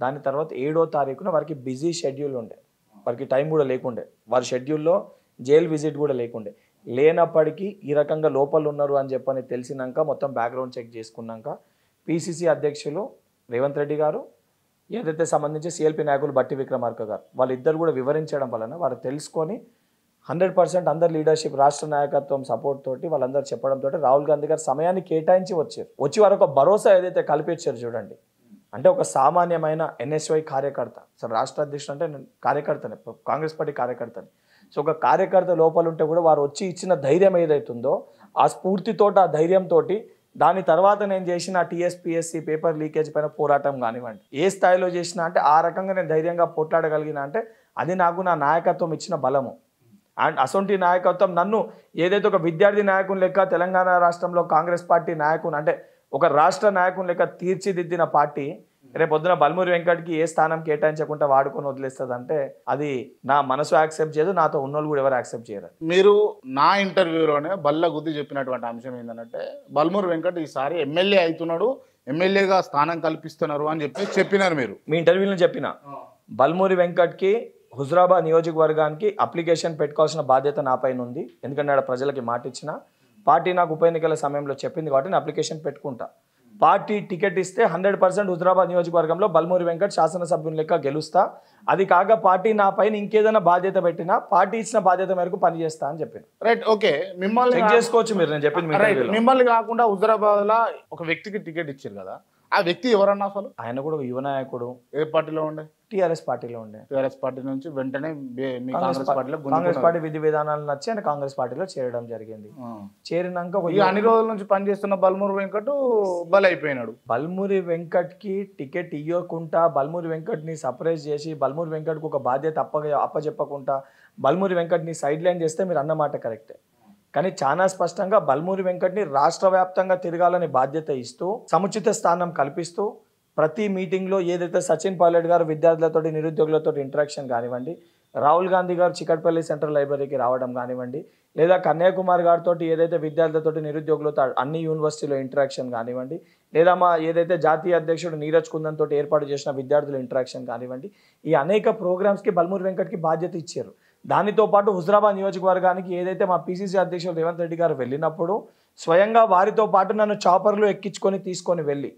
దాని తర్వాత 7వ తారీఖున వారికి బిజీ షెడ్యూల్ ఉండే, వారికి టైం కూడా లేకుండే, వారి షెడ్యూల్లో జైలు విజిట్ కూడా లేకుండే. లేనప్పటికీ ఈ రకంగా లోపల ఉన్నారు అని చెప్పని తెలిసినాక మొత్తం బ్యాక్గ్రౌండ్ చెక్ చేసుకున్నాక పిసిసి అధ్యక్షులు రేవంత్ రెడ్డి గారు, ఏదైతే సంబంధించి సిఎల్పి నాయకులు బట్టి విక్రమార్క గారు, వాళ్ళిద్దరు కూడా వివరించడం వలన వారు తెలుసుకొని 100% అందరు లీడర్షిప్ రాష్ట్ర నాయకత్వం సపోర్ట్ తోటి వాళ్ళందరూ చెప్పడంతో రాహుల్ గాంధీ గారు సమయాన్ని కేటాయించి వచ్చి వారు ఒక భరోసా ఏదైతే కల్పించారు చూడండి. అంటే ఒక సామాన్యమైన ఎన్ఎస్వై కార్యకర్త, అసలు రాష్ట్ర అధ్యక్షుడు అంటే నేను కార్యకర్తనే, కాంగ్రెస్ పార్టీ కార్యకర్తని. సో ఒక కార్యకర్త లోపల ఉంటే కూడా వారు వచ్చి ఇచ్చిన ధైర్యం ఏదైతుందో ఆ స్ఫూర్తితోటి, ఆ ధైర్యంతో దాని తర్వాత నేను చేసిన టీఎస్పీఎస్సీ పేపర్ లీకేజ్ పైన పోరాటం కానివ్వండి, ఏ స్థాయిలో చేసినా అంటే ఆ రకంగా నేను ధైర్యంగా పోట్లాడగలిగిన అంటే అది నాకు నా నాయకత్వం ఇచ్చిన బలము. అండ్ అసొంటి నాయకత్వం నన్ను ఏదైతే ఒక విద్యార్థి నాయకుని లెక్క తెలంగాణ రాష్ట్రంలో కాంగ్రెస్ పార్టీ నాయకుని అంటే ఒక రాష్ట్ర నాయకుని లెక్క తీర్చిదిద్దిన పార్టీ రేపు పొద్దున బల్మూరి వెంకట్కి ఏ స్థానం కేటాయించకుండా వాడుకొని వదిలేస్తుంది అంటే అది నా మనసు యాక్సెప్ట్ చేయదు, నాతో ఉన్నోళ్ళు కూడా ఎవరు యాక్సెప్ట్ చేయరు. మీరు నా ఇంటర్వ్యూలోనే బల్ల గుద్ది చెప్పినటువంటి అంశం ఏంటంటే బల్మూరి వెంకట్ ఈసారి ఎమ్మెల్యే అవుతున్నాడు, ఎమ్మెల్యేగా స్థానం కల్పిస్తున్నారు అని చెప్పినారు మీరు మీ ఇంటర్వ్యూలో. చెప్పిన బల్మూరి వెంకట్కి హుజురాబాద్ నియోజకవర్గానికి అప్లికేషన్ పెట్టుకోవాల్సిన బాధ్యత నా పైన ఉంది. ఎందుకంటే ఆడ ప్రజలకి మాట ఇచ్చిన పార్టీ నాకు ఉప ఎన్నికల సమయంలో చెప్పింది కాబట్టి నేను అప్లికేషన్ పెట్టుకుంటా. పార్టీ టికెట్ ఇస్తే 100% హుజురాబాద్ నియోజకవర్గంలో బల్మూరి వెంకట్ శాసనసభ్యుని లెక్క గెలుస్తా. అది కాక పార్టీ నా పైన ఇంకేదైనా బాధ్యత పెట్టినా పార్టీ ఇచ్చిన బాధ్యత మేరకు పనిచేస్తా అని చెప్పాను. Right, okay. మిమ్మల్ని చెక్ చేసుకోవచ్చు మీరు, నేను చెప్పింది. మిమ్మల్ని కాకుండా హుజురాబాద్ లో ఒక వ్యక్తికి టికెట్ ఇచ్చారు కదా, ఆ వ్యక్తి ఎవరన్నా? అసలు ఆయన కూడా ఒక యువ నాయకుడు. ఏ పార్టీలో ఉండే? టీఆర్ఎస్ పార్టీలో ఉండే. టీఆర్ఎస్ పార్టీ నుంచి వెంటనే కాంగ్రెస్ పార్టీలో, కాంగ్రెస్ పార్టీ విధి విధానాలు నచ్చి ఆయన కాంగ్రెస్ పార్టీలో చేరడం జరిగింది. చేరినాక అన్ని రోజుల నుంచి పనిచేస్తున్న బల్మూరి వెంకట్ బలైపోయినాడు. బల్మూరి వెంకట్ కి టికెట్ ఇవ్వకుండా బల్మూరి వెంకట్ ని సర్ప్రైజ్ చేసి బల్మూరి వెంకట్ కు ఒక బాధ్యత అప్పచెప్పకుండా బల్మూరి వెంకట్ ని సైడ్ లైన్ చేస్తే మీరు అన్నమాట కరెక్టే. కానీ చాలా స్పష్టంగా బల్మూరి వెంకట్ని రాష్ట్ర వ్యాప్తంగా తిరగాలని బాధ్యత ఇస్తూ సముచిత స్థానం కల్పిస్తూ ప్రతి మీటింగ్లో ఏదైతే సచిన్ పైలట్ గారు విద్యార్థులతో నిరుద్యోగులతో ఇంటరాక్షన్ కానివ్వండి, రాహుల్ గాంధీ గారు చికట్పల్లి సెంట్రల్ లైబ్రరీకి రావడం కానివ్వండి, లేదా కన్యాకుమారి గారితో ఏదైతే విద్యార్థులతో నిరుద్యోగులతో అన్ని యూనివర్సిటీలో ఇంటరాక్షన్ కానివ్వండి, లేదా మా ఏదైతే జాతీయ అధ్యక్షుడు నీరజ్ కుందన్ తోటి ఏర్పాటు చేసిన విద్యార్థుల ఇంటరాక్షన్ కానివ్వండి, ఈ అనేక ప్రోగ్రామ్స్కి బల్మూరి వెంకట్కి బాధ్యత ఇచ్చారు. దానితో పాటు హుజురాబాద్ నియోజకవర్గానికి ఏదైతే మా పిసిసి అధ్యక్షుడు రేవంత్ రెడ్డి గారు వెళ్ళినప్పుడు స్వయంగా వారితో పాటు నన్ను చాపర్లో ఎక్కించుకొని తీసుకొని వెళ్ళి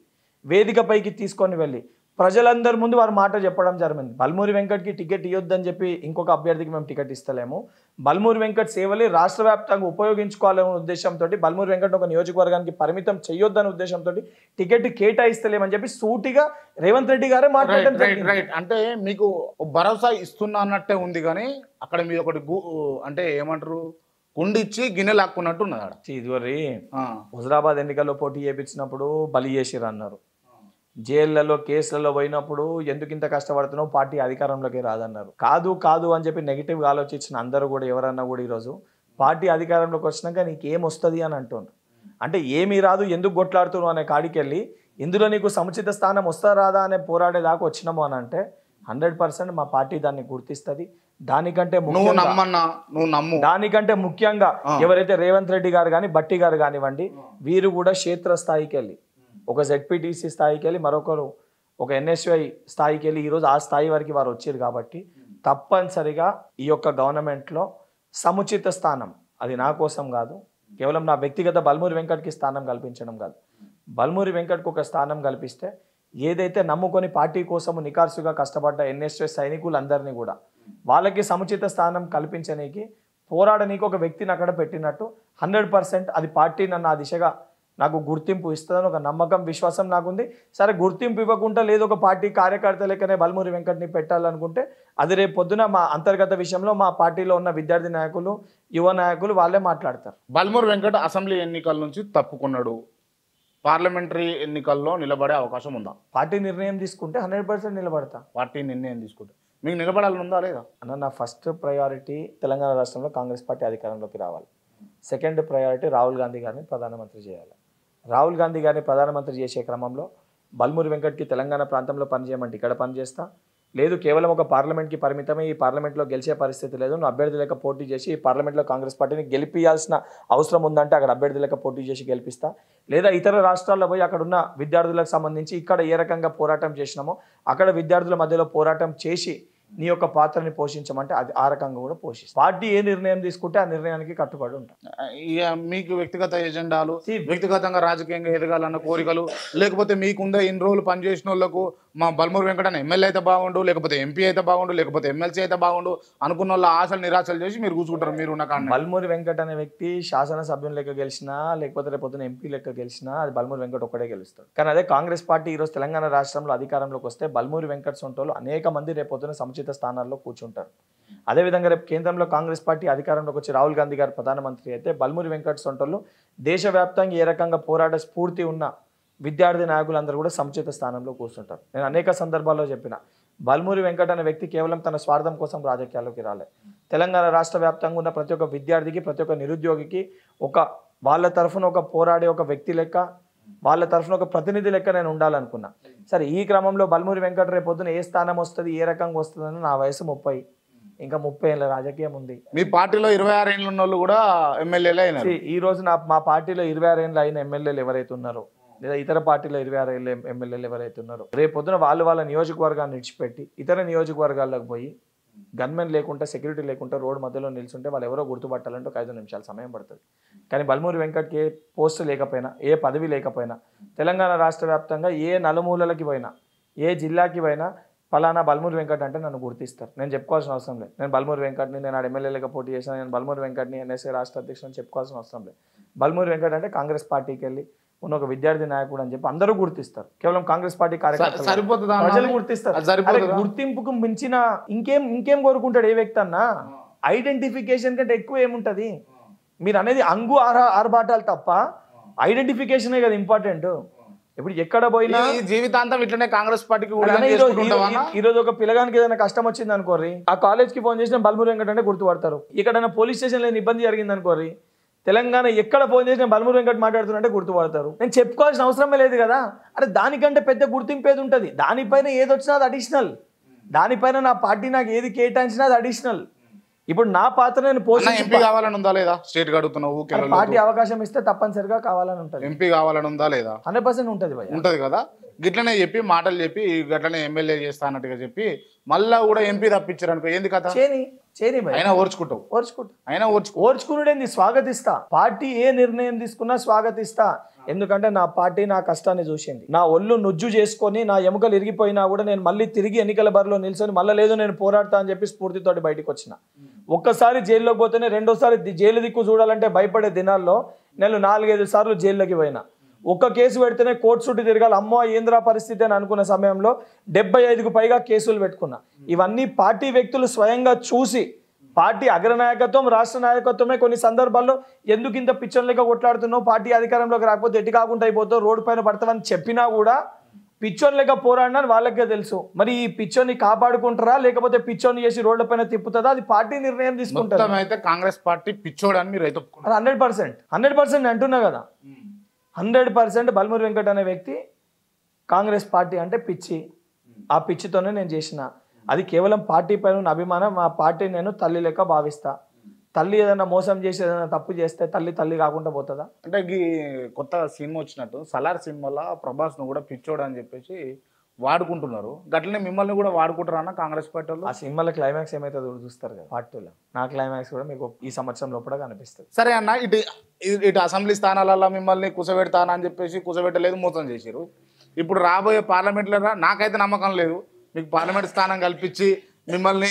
వేదికపైకి తీసుకొని వెళ్ళి ప్రజలందరి ముందు వారు మాట చెప్పడం జరిగింది. బల్మూరి వెంకట్కి టికెట్ ఇవ్వద్దని చెప్పి ఇంకొక అభ్యర్థికి మేము టికెట్ ఇస్తలేము, బల్మూరి వెంకట్ సేవలు రాష్ట్ర వ్యాప్తంగా ఉపయోగించుకోవాలనే ఉద్దేశంతో బల్మూరి వెంకట్ ఒక నియోజకవర్గానికి పరిమితం చేయొద్దనే ఉద్దేశంతో టికెట్ కేటాయిస్తలేమని చెప్పి సూటిగా రేవంత్ రెడ్డి గారే మాట్లాడడం జరిగింది. అంటే మీకు భరోసా ఇస్తున్నా అన్నట్టే ఉంది, కానీ అక్కడ మీరు ఒకటి అంటే ఏమంటారు కుండిచ్చి గిన్నె లాక్కున్నట్టు ఉన్నది ఆడ. ఇదివరి హుజరాబాద్ ఎన్నికల్లో పోటీ చేయించినప్పుడు బలి చేసిర్రు అన్నారు. జైళ్లలో కేసులలో పోయినప్పుడు ఎందుకు ఇంత కష్టపడుతున్నావు, పార్టీ అధికారంలోకి రాదన్నారు. కాదు కాదు అని చెప్పి నెగిటివ్గా ఆలోచించిన అందరూ కూడా ఎవరన్నా కూడా ఈరోజు పార్టీ అధికారంలోకి వచ్చినాక నీకేం వస్తుంది అని అంటున్నారు. అంటే ఏమీ రాదు, ఎందుకు కొట్లాడుతున్నావు అనే కాడికి వెళ్ళి ఇందులో నీకు సముచిత స్థానం వస్తా రాదా అనే పోరాడేదాకా వచ్చినాము అని అంటే 100% మా పార్టీ దాన్ని గుర్తిస్తుంది. దానికంటే దానికంటే ముఖ్యంగా ఎవరైతే రేవంత్ రెడ్డి గారు కానీ బట్టి గారు కానివ్వండి, వీరు కూడా క్షేత్ర స్థాయికి వెళ్ళి ఒక జెడ్పీటీసీ స్థాయికి వెళ్ళి మరొకరు ఒక ఎన్ఎస్వై స్థాయికి వెళ్ళి ఈరోజు ఆ స్థాయి వరకు వారు వచ్చారు. కాబట్టి తప్పనిసరిగా ఈ యొక్క గవర్నమెంట్లో సముచిత స్థానం, అది నా కోసం కాదు, కేవలం నా వ్యక్తిగత బల్మూరి వెంకట్కి స్థానం కల్పించడం కాదు, బల్మూరి వెంకట్కి ఒక స్థానం కల్పిస్తే ఏదైతే నమ్ముకొని పార్టీ కోసము నికార్సుగా కష్టపడ్డ ఎన్ఎస్వై సైనికులందరినీ కూడా వాళ్ళకి సముచిత స్థానం కల్పించనీకి పోరాడనీకి ఒక వ్యక్తిని అక్కడ పెట్టినట్టు 100% అది పార్టీ నన్ను ఆ దిశగా నాకు గుర్తింపు ఇస్తుందని ఒక నమ్మకం విశ్వాసం నాకుంది. సరే గుర్తింపు ఇవ్వకుండా లేదు ఒక పార్టీ కార్యకర్త లెక్కనే బల్మూరి వెంకట్ని పెట్టాలనుకుంటే అది రేపు పొద్దున మా అంతర్గత విషయంలో మా పార్టీలో ఉన్న విద్యార్థి నాయకులు యువ నాయకులు వాళ్ళే మాట్లాడతారు. బల్మూరి వెంకట్ అసెంబ్లీ ఎన్నికల నుంచి తప్పుకున్నాడు, పార్లమెంటరీ ఎన్నికల్లో నిలబడే అవకాశం ఉందా? పార్టీ నిర్ణయం తీసుకుంటే 100% నిలబడతా. పార్టీ నిర్ణయం తీసుకుంటే మీకు నిలబడాలని ఉందా లేదా? అన్న నా ఫస్ట్ ప్రయారిటీ తెలంగాణ రాష్ట్రంలో కాంగ్రెస్ పార్టీ అధికారంలోకి రావాలి. సెకండ్ ప్రయారిటీ రాహుల్ గాంధీ గారిని ప్రధానమంత్రి చేయాలి. రాహుల్ గాంధీ గారిని ప్రధానమంత్రి చేసే క్రమంలో బల్మూరి వెంకట్కి తెలంగాణ ప్రాంతంలో పనిచేయమంటే ఇక్కడ పనిచేస్తా, లేదు కేవలం ఒక పార్లమెంట్కి పరిమితమై ఈ పార్లమెంట్లో గెలిచే పరిస్థితి లేదు, నువ్వు అభ్యర్థి లేక పోటీ చేసి ఈ పార్లమెంట్లో కాంగ్రెస్ పార్టీని గెలిపించాల్సిన అవసరం ఉందంటే అక్కడ అభ్యర్థి లేక పోటీ చేసి గెలిపిస్తా, లేదా ఇతర రాష్ట్రాల్లో పోయి అక్కడ ఉన్న విద్యార్థులకు సంబంధించి ఇక్కడ ఏ రకంగా పోరాటం చేసినామో అక్కడ విద్యార్థుల మధ్యలో పోరాటం చేసి నీ యొక్క పాత్రని పోషించమంటే అది ఆ రకంగా కూడా పోషిస్తుంది. పార్టీ ఏ నిర్ణయం తీసుకుంటే ఆ నిర్ణయానికి కట్టుబడి ఉంటాం. ఇక మీకు వ్యక్తిగత ఎజెండాలు, వ్యక్తిగతంగా రాజకీయంగా ఎదగాలన్న కోరికలు, లేకపోతే మీకుందా ఇన్ని రోజులు పనిచేసిన వాళ్ళకు మా బల్మూరి వెంకటన్న ఎమ్మెల్యే అయితే బాగుండు, లేకపోతే ఎంపీ అయితే బాగుండు, లేకపోతే ఎమ్మెల్సీ అయితే బాగుండు అనుకున్న వాళ్ళ ఆశలు నిరాశలు చేసి మీరు కూర్చుంటారు. మీరు ఉన్న కారణం బల్మూరి వెంకట్ అనే వ్యక్తి శాసనసభ్యుని లెక్క గెలిచినా లేకపోతే రేపొద్దున ఎంపీ లెక్క గెలిచినా అది బల్మూరి వెంకట్ ఒక్కడే గెలుస్తాడు. కానీ అదే కాంగ్రెస్ పార్టీ ఈరోజు తెలంగాణ రాష్ట్రంలో అధికారంలోకి వస్తే బల్మూరి వెంకట్ సొంటోళ్ళు అనేక మంది రేపొద్దున సముచిత స్థానాల్లో కూర్చుంటారు. అదేవిధంగా రేపు కేంద్రంలో కాంగ్రెస్ పార్టీ అధికారంలోకి వచ్చి రాహుల్ గాంధీ గారు ప్రధానమంత్రి అయితే బల్మూరి వెంకట్ సొంటోళ్ళు దేశవ్యాప్తంగా ఏ రకంగా పోరాట స్ఫూర్తి ఉన్న విద్యార్థి నాయకులందరూ కూడా సముచిత స్థానంలో కూర్చుంటారు. నేను అనేక సందర్భాల్లో చెప్పిన బల్మూరి వెంకట్ అనే వ్యక్తి కేవలం తన స్వార్థం కోసం రాజకీయాల్లోకి రాలే. తెలంగాణ రాష్ట్ర వ్యాప్తంగా ఉన్న ప్రతి ఒక్క విద్యార్థికి, ప్రతి ఒక్క నిరుద్యోగికి ఒక వాళ్ళ తరఫున ఒక పోరాడే ఒక వ్యక్తి లెక్క, వాళ్ళ తరఫున ఒక ప్రతినిధి లెక్క నేను ఉండాలనుకున్నా. సరే ఈ క్రమంలో బల్మూరి వెంకట్ రేపు పొద్దున ఏ స్థానం వస్తుంది, ఏ రకంగా వస్తుందని నా వయసు 30, ఇంకా 30 ఏళ్ళ రాజకీయం ఉంది. మీ పార్టీలో 26 ఏళ్ళు ఉన్న వాళ్ళు కూడా ఎమ్మెల్యేలే అయినారు. ఈ రోజు మా పార్టీలో 26 ఏళ్ళు అయిన ఎమ్మెల్యేలు ఎవరైతే ఉన్నారో, లేదా ఇతర పార్టీలో 26 ఏళ్ళ ఎమ్మెల్యేలు ఎవరైతే ఉన్నారో, రేపు పొద్దున వాళ్ళ నియోజకవర్గాన్ని విడిచిపెట్టి ఇతర నియోజకవర్గాల్లోకి పోయి గన్మెన్ లేకుండా, సెక్యూరిటీ లేకుండా రోడ్డు మధ్యలో నిల్చుంటే వాళ్ళు ఎవరో గుర్తుపట్టాలంటే ఒక 5 నిమిషాలు సమయం పడుతుంది. కానీ బల్మూరి వెంకట్కి ఏ పోస్ట్ లేకపోయినా, ఏ పదవి లేకపోయినా, తెలంగాణ రాష్ట్ర వ్యాప్తంగా ఏ నలుమూలలకి పోయినా, ఏ జిల్లాకి పోయినా ఫలానా బల్మూరి వెంకట్ అంటే నన్ను గుర్తిస్తారు. నేను చెప్పుకోవాల్సిన అవసరం లేదు. నేను బల్మూరి వెంకట్ని, నేను ఆడ ఎమ్మెల్యేలుగా పోటీ చేశాను, నేను బల్మూరి వెంకట్ని ఎన్ఎస్ఏ రాష్ట్ర అధ్యక్షుని చెప్పుకోవాల్సిన అవసరం లేదు. బల్మూరి వెంకట్ అంటే కాంగ్రెస్ పార్టీకి వెళ్ళి ఉన్న ఒక విద్యార్థి నాయకుడు అని చెప్పి అందరూ గుర్తిస్తారు. కేవలం కాంగ్రెస్ పార్టీ కార్యకర్తలు ప్రజలు గుర్తిస్తారు. గుర్తింపుకు మించిన ఇంకేం కోరుకుంటాడు ఏ వ్యక్తి అన్నా? ఐడెంటిఫికేషన్ కంటే ఎక్కువ ఏముంటది? మీరు అనేది అంగు ఆర్భాటాలు తప్ప ఐడెంటిఫికేషనే కదా ఇంపార్టెంట్. ఇప్పుడు ఎక్కడ పోయినా జీవితాంతం ఇట్లనే కాంగ్రెస్ పార్టీకి ఈ రోజు ఒక పిల్లగానికి ఏదైనా కష్టం వచ్చింది అనుకోర్రి, ఆ కాలేజ్కి ఫోన్ చేసిన బల్మూరి వెంకట్ అంటే గుర్తుపడతారు. ఇక్కడ పోలీస్ స్టేషన్ లేని ఇబ్బంది జరిగింది అనుకోర్రి, తెలంగాణ ఎక్కడ ఫోన్ చేసిన బల్మూరి వెంకట్ మాట్లాడుతున్నట్టే గుర్తుపడతారు. నేను చెప్పుకోవాల్సిన అవసరమే లేదు కదా. అరే దానికంటే పెద్ద గుర్తింపు ఏది ఉంటుంది? దానిపైన ఏది వచ్చినా అది అడిషనల్. దానిపైన నా పార్టీ నాకు ఏది కేటాయించినా అది అడిషనల్. ఇప్పుడు నా పాత్ర నేను ఎంపీ కావాలని ఉందా లేదా? స్టేట్ అడుగుతున్నావు, పార్టీ అవకాశం ఇస్తే తప్పనిసరిగా కావాలని ఉంటుంది. ఎంపీ కావాలని ఉందా లేదా? 100% ఉంటుంది. ఉంటది కదా. గిట్లనే చెప్పి మాటలు చెప్పి గట్లనే ఎమ్మెల్యే చేస్తా అన్నట్టుగా చెప్పి మళ్ళా కూడా ఎంపీ తప్పించారు అనుకో, ఏంది కదా? అయినా ఓర్చుకునేది స్వాగతిస్తా. పార్టీ ఏ నిర్ణయం తీసుకున్నా స్వాగతిస్తా. ఎందుకంటే నా పార్టీ నా కష్టాన్ని చూసింది. నా ఒళ్ళు నుజ్జు చేసుకొని నా ఎముకలు ఇరిగిపోయినా కూడా నేను మళ్ళీ తిరిగి ఎన్నికల బరిలో నిల్చొని మళ్ళీ లేదు నేను పోరాడతా అని చెప్పి స్ఫూర్తితోటి బయటకు వచ్చిన. ఒక్కసారి జైల్లోకి పోతేనే రెండోసారి జైలు దిక్కు చూడాలంటే భయపడే దినాల్లో నేను 4-5 సార్లు జైల్లోకి పోయినా. ఒక్క కేసు పెడితేనే కోర్టు చుట్టూ తిరగాలి, అమ్మో ఏంద్రా పరిస్థితి అని అనుకున్న సమయంలో 75కు పైగా కేసులు పెట్టుకున్నా. ఇవన్నీ పార్టీ వ్యక్తులు స్వయంగా చూసి పార్టీ అగ్రనాయకత్వం రాష్ట్ర నాయకత్వమే కొన్ని సందర్భాల్లో ఎందుకు ఇంత పిచ్చర్ లెక్క కొట్లాడుతున్నావు, పార్టీ అధికారంలోకి రాకపోతే ఎట్టి కాకుండా అయిపోతావు, రోడ్డు పైన పడతావని చెప్పినా కూడా పిచ్చోన్ లెక్క పోరాడినని వాళ్ళకే తెలుసు. మరి ఈ పిచ్చోని కాపాడుకుంటారా లేకపోతే పిచ్చోని చేసి రోడ్ల పైన తిప్పుతుందా, అది పార్టీ నిర్ణయం తీసుకుంటారు. అయితే కాంగ్రెస్ పార్టీ పిచ్చోడని మీరు అయితే 100% అంటున్నా కదా, 100% బల్మూరి వెంకట్ అనే వ్యక్తి కాంగ్రెస్ పార్టీ అంటే పిచ్చి, ఆ పిచ్చితోనే నేను చేసిన. అది కేవలం పార్టీ పైన ఉన్న అభిమానం. ఆ పార్టీ నేను తల్లి లెక్క భావిస్తా. తల్లి ఏదైనా మోసం చేసి ఏదైనా తప్పు చేస్తే తల్లి కాకుండా పోతుందా? అంటే ఈ కొత్త సినిమా వచ్చినట్టు సలార్ సినిమాలో ప్రభాస్ను కూడా పిచ్చోడు అని చెప్పేసి వాడుకుంటున్నారు. గట్లనే మిమ్మల్ని కూడా వాడుకుంటారా అన్న కాంగ్రెస్ పార్టీ వాళ్ళు? ఆ సినిమాలో క్లైమాక్స్ ఏమైతే చూస్తారు కదా పార్ట్ 2లో, నా క్లైమాక్స్ కూడా మీకు ఈ సంవత్సరం లోపల కనిపిస్తుంది. సరే అన్న, ఇటు అసెంబ్లీ స్థానాలలో మిమ్మల్ని కుసబెడతానా అని చెప్పేసి కుసబెట్టలేదు, మోసం చేశారు. ఇప్పుడు రాబోయే పార్లమెంట్లో నాకైతే నమ్మకం లేదు మీకు పార్లమెంట్ స్థానం కల్పించి మిమ్మల్ని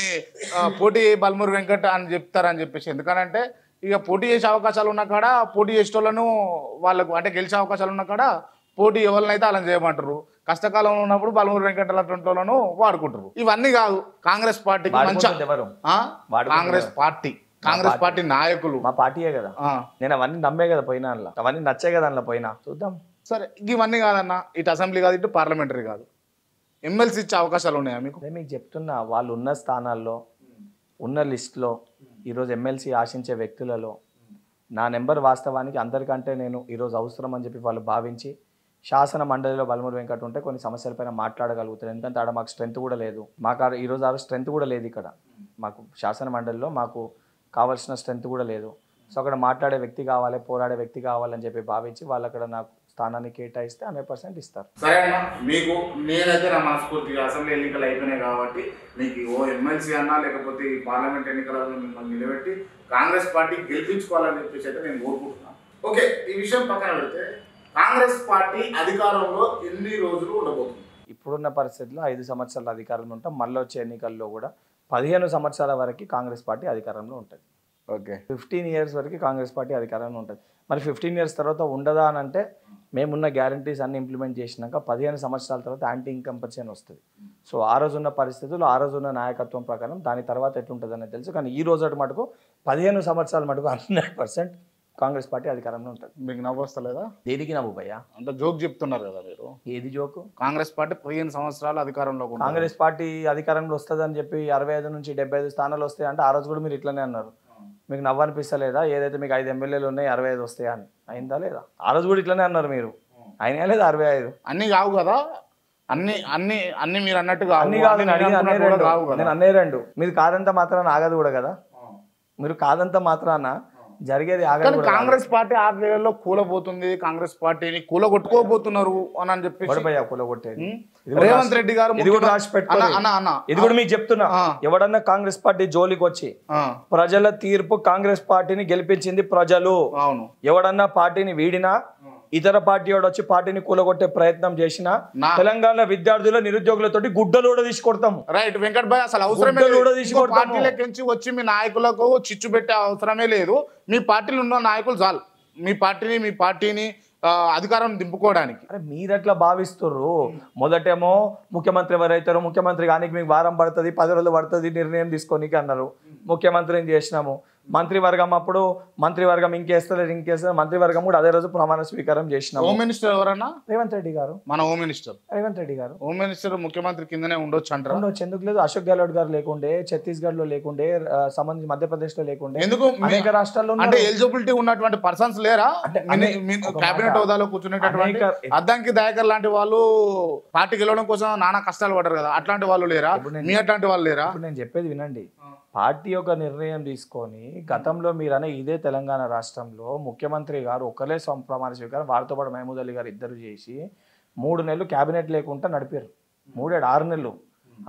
పోటీ బల్మూరి వెంకట్ అని చెప్తారని చెప్పేసి. ఎందుకనంటే ఇక పోటీ చేసే అవకాశాలు ఉన్న కాడ పోటీ చేసేటోళ్ళను వాళ్ళకు అంటే గెలిచే అవకాశాలు ఉన్న కాడ పోటీ ఎవరినైతే అలా చేయమంటారు. కష్టకాలంలో ఉన్నప్పుడు బల్మూరి వెంకట్ అలాంటి వాళ్ళను వాడుకుంటారు. ఇవన్నీ కాదు కాంగ్రెస్ పార్టీకి కాంగ్రెస్ పార్టీ నాయకులు మా పార్టీయే కదా, నేను అవన్నీ నమ్మే కదా పోయినా, అవన్నీ నచ్చే కదా అందులో పోయినా. చూద్దాం. సరే, ఇవన్నీ కాదన్న, ఇటు అసెంబ్లీ కాదు ఇటు పార్లమెంటరీ కాదు, ఎమ్మెల్సీ ఇచ్చే అవకాశాలు ఉన్నాయా మీకు? అదే మీకు చెప్తున్నా, వాళ్ళు ఉన్న స్థానాల్లో ఉన్న లిస్టులో ఈరోజు ఎమ్మెల్సీ ఆశించే వ్యక్తులలో నా నెంబర్ వాస్తవానికి అందరికంటే నేను ఈరోజు అవసరం అని చెప్పి వాళ్ళు భావించి శాసన మండలిలో బల్మూరి వెంకట్ ఉంటే కొన్ని సమస్యలపైన మాట్లాడగలుగుతారు. ఎందుకంటే ఆడ మాకు స్ట్రెంత్ కూడా లేదు, మాకు ఈరోజు ఆ స్ట్రెంత్ కూడా లేదు. ఇక్కడ మాకు శాసన మండలిలో మాకు కావాల్సిన స్ట్రెంత్ కూడా లేదు. సో అక్కడ మాట్లాడే వ్యక్తి కావాలి, పోరాడే వ్యక్తి కావాలని చెప్పి భావించి వాళ్ళు అక్కడ నాకు స్థానాన్ని కేటాయిస్తే 100% ఇస్తారు. సరే అన్న, మీకు నేనైతే నా మనస్ఫూర్తిగా అసెంబ్లీ ఎన్నికలు అయిపోయినాయి కాబట్టి మీకు ఓ ఎమ్మెల్సీ అన్నా లేకపోతే ఈ పార్లమెంట్ ఎన్నికలలో మిమ్మల్ని నిలబెట్టి కాంగ్రెస్ పార్టీ గెలిపించుకోవాలని చెప్పేసి అయితే నేను కోరుకుంటున్నాను. ఓకే, ఈ విషయం పక్కన పెడితే కాంగ్రెస్ పార్టీ అధికారంలో ఎన్ని రోజులు ఉండబోతుంది? ఇప్పుడున్న పరిస్థితుల్లో 5 సంవత్సరాల అధికారంలో ఉంటాం. మళ్ళీ వచ్చే ఎన్నికల్లో కూడా 15 సంవత్సరాల వరకు కాంగ్రెస్ పార్టీ అధికారంలో ఉంటుంది. ఓకే, 15 ఇయర్స్ వరకు కాంగ్రెస్ పార్టీ అధికారంలో ఉంటుంది. మరి 15 ఇయర్స్ తర్వాత ఉండదా అని అంటే మేమున్న గ్యారంటీస్ అన్ని ఇంప్లిమెంట్ చేసినాక 15 సంవత్సరాల తర్వాత యాంటీ ఇన్కంపన్సీ అని వస్తుంది. సో ఆ రోజు ఉన్న పరిస్థితులు, ఆ రోజు ఉన్న నాయకత్వం ప్రకారం దాని తర్వాత ఎట్లుంటుంది అనేది తెలుసు. కానీ ఈ రోజు మటుకు 15 సంవత్సరాల మటుకు 100% కాంగ్రెస్ పార్టీ అధికారంలో ఉంటుంది. మీకు నవ్వు వస్తలేదా? దేనికి నవ్వు భయ్యా? అంటే జోక్ చెప్తున్నారు కదా మీరు. ఏది జోకు? కాంగ్రెస్ పార్టీ 15 సంవత్సరాలు అధికారంలో, కాంగ్రెస్ పార్టీ అధికారంలో వస్తుందని చెప్పి 65 నుంచి 75 స్థానాలు వస్తాయి అంటే ఆ రోజు కూడా మీరు ఇట్లనే అన్నారు. మీకు నవ్వు అనిపిస్తలేదా? ఏదైతే మీకు 5 ఎమ్మెల్యేలు ఉన్నాయి 65 వస్తాయా అని, అయిందా లేదా? ఆ రోజు కూడా ఇట్లనే అన్నారు మీరు, అయినా లేదా 65? అన్ని కావు కదా, అన్ని అన్ని అన్ని మీరు అన్నట్టుగా అన్ని కాదు. నేను అన్నే రెండు. మీరు కాదంతా మాత్రాన ఆగదు కూడా కదా, మీరు కాదంతా మాత్రాన జరిగేది ఆగదు. కాంగ్రెస్ పార్టీ 6 నెలల్లో కూలబోతుంది, కాంగ్రెస్ పార్టీని కూలగొట్టుకోబోతున్నారు అని చెప్పి కూలగొట్టేది రేవంత్ రెడ్డి గారు. ఇది కూడా రాసి పెట్టుకున్నా, ఇది కూడా మీకు చెప్తున్నా. ఎవడన్నా కాంగ్రెస్ పార్టీ జోలికి వచ్చి ప్రజల తీర్పు కాంగ్రెస్ పార్టీని గెలిపించింది ప్రజలు. అవును, ఎవడన్నా పార్టీని వీడినా ఇతర పార్టీ వాడు వచ్చి పార్టీని కూలగొట్టే ప్రయత్నం చేసిన తెలంగాణ విద్యార్థుల నిరుద్యోగులతోటి గుడ్డలు కూడా తీసుకొడతాం. రైట్ వెంకట్ భాయ్, అసలు అవసరమే పార్టీలకి వచ్చి మీ నాయకులకు చిచ్చు పెట్టే అవసరమే లేదు. మీ పార్టీలో ఉన్న నాయకులు చాలు మీ పార్టీని అధికారం దింపుకోవడానికి. అరే మీరట్లా భావిస్తుర్రు. మొదటేమో ముఖ్యమంత్రి ఎవరైతారో ముఖ్యమంత్రి కానీ మీకు వారం పడుతుంది 10 రోజులు పడుతుంది నిర్ణయం తీసుకోనికి అన్నారు. ముఖ్యమంత్రిని చేసినాము. మంత్రివర్గం అప్పుడు మంత్రివర్గం ఇంకేస్తారు, మంత్రివర్గం కూడా అదే రోజు ప్రమాణ స్వీకారం చేసినాము. హోమ్ మినిస్టర్ ఎవరన్నా? రేవంత్ రెడ్డి గారు. మన హోమ్ మినిస్టర్ రేవంత్ రెడ్డి గారు. హోమ్ మినిస్టర్ ముఖ్యమంత్రి కిందనే ఉండొచ్చు అంటారు. ఉండొచ్చు, ఎందుకు లేదు? అశోక్ గెహ్లోట్ గారు లేకుండే, ఛత్తీస్గఢ్ లో లేకుండే, సంబంధించి మధ్యప్రదేశ్ లో లేకుండే, ఎందుకు అనేక రాష్ట్రాల్లో అంటే ఎలిజిబిలిటీ ఉన్నటువంటి పర్సన్స్ లేరా? కేబినెట్ హోదాలో కూర్చునేటటువంటి అద్దంకి దయాకర్ లాంటి వాళ్ళు పార్టీ గెలవడం కోసం నానా కష్టాలు పడ్డారు కదా, అట్లాంటి వాళ్ళు లేరా? మీ అట్లాంటి వాళ్ళు లేరా? నేను చెప్పేది వినండి. పార్టీ ఒక నిర్ణయం తీసుకొని గతంలో మీరనే ఇదే తెలంగాణ రాష్ట్రంలో ముఖ్యమంత్రి గారు ఒకరే ప్రమాణ స్వీకారం, వారితో పాటు మహమూద్ అలీ గారు ఇద్దరు చేసి 3 నెలలు క్యాబినెట్ లేకుండా నడిపారు. 6 నెలలు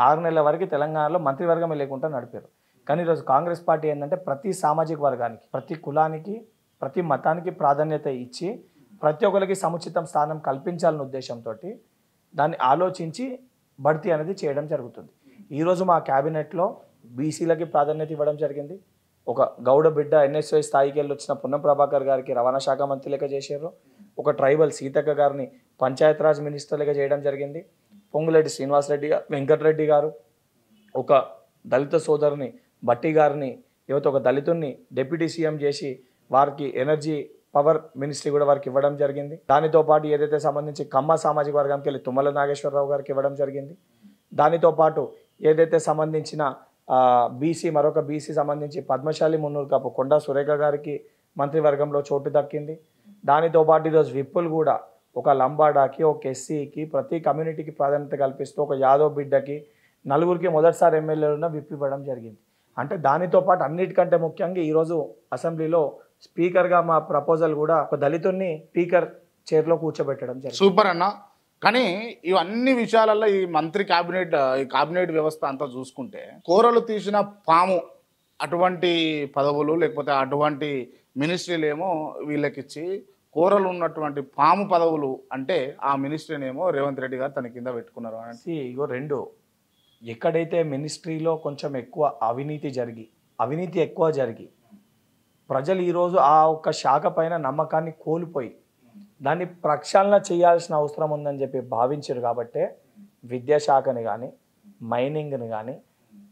6 నెలల వరకు తెలంగాణలో మంత్రివర్గమే లేకుండా నడిపారు. కానీ ఈరోజు కాంగ్రెస్ పార్టీ ఏంటంటే ప్రతి సామాజిక వర్గానికి, ప్రతి కులానికి, ప్రతి మతానికి ప్రాధాన్యత ఇచ్చి ప్రతి ఒక్కరికి సముచితం స్థానం కల్పించాలనే ఉద్దేశంతో దాన్ని ఆలోచించి భర్తీ అనేది చేయడం జరుగుతుంది. ఈరోజు మా క్యాబినెట్లో బీసీలకి ప్రాధాన్యత ఇవ్వడం జరిగింది. ఒక గౌడ బిడ్డ ఎన్ఎస్ఐ స్థాయికి వెళ్ళి వచ్చిన పున్నం ప్రభాకర్ గారికి రవాణా శాఖ మంత్రి లెక్క చేశారు. ఒక ట్రైబల్ సీతక్క గారిని పంచాయతీరాజ్ మినిస్టర్ లెక్క చేయడం జరిగింది. పొంగులేటి శ్రీనివాసరెడ్డి, వెంకటరెడ్డి గారు, ఒక దళిత సోదరుని బట్టి గారిని యువత ఒక దళితుడిని డిప్యూటీ సీఎం చేసి వారికి ఎనర్జీ పవర్ మినిస్ట్రీ కూడా వారికి ఇవ్వడం జరిగింది. దానితో పాటు ఏదైతే సంబంధించి కమ్మ సామాజిక వర్గానికి వెళ్ళి తుమ్మల నాగేశ్వరరావు గారికి ఇవ్వడం జరిగింది. దానితో పాటు ఏదైతే సంబంధించిన బీసీ మరొక బీసీ సంబంధించి పద్మశాలి మున్నూరు కాపు కొండా సురేఖ గారికి మంత్రివర్గంలో చోటు దక్కింది. దానితో పాటు ఈరోజు విప్పులు కూడా ఒక లంబాడాకి, ఒక ఎస్సీకి, ప్రతి కమ్యూనిటీకి ప్రాధాన్యత కల్పిస్తూ ఒక యాదవ్ బిడ్డకి, నలుగురికి మొదటిసారి ఎమ్మెల్యేలున్న విప్ ఇవ్వడం జరిగింది. అంటే దానితో పాటు అన్నిటికంటే ముఖ్యంగా ఈరోజు అసెంబ్లీలో స్పీకర్గా మా ప్రపోజల్ కూడా ఒక దళితుడిని స్పీకర్ చైర్లో కూర్చోబెట్టడం జరిగింది. సూపర్ అన్న. కానీ ఇవన్నీ విషయాలలో ఈ మంత్రి క్యాబినెట్ వ్యవస్థ అంతా చూసుకుంటే కూరలు తీసిన పాము అటువంటి పదవులు లేకపోతే అటువంటి మినిస్ట్రీలు ఏమో వీళ్ళకిచ్చి కూరలు ఉన్నటువంటి పాము పదవులు అంటే ఆ మినిస్ట్రీని ఏమో రేవంత్ రెడ్డి గారు తన కింద పెట్టుకున్నారు అని. ఇగో రెండు, ఎక్కడైతే మినిస్ట్రీలో కొంచెం ఎక్కువ అవినీతి ఎక్కువ జరిగి ప్రజలు ఈరోజు ఆ ఒక్క శాఖ పైన నమ్మకాన్ని కోల్పోయి దాన్ని ప్రక్షాళన చేయాల్సిన అవసరం ఉందని చెప్పి భావించారు. కాబట్టే విద్యాశాఖని కానీ, మైనింగ్ని కానీ,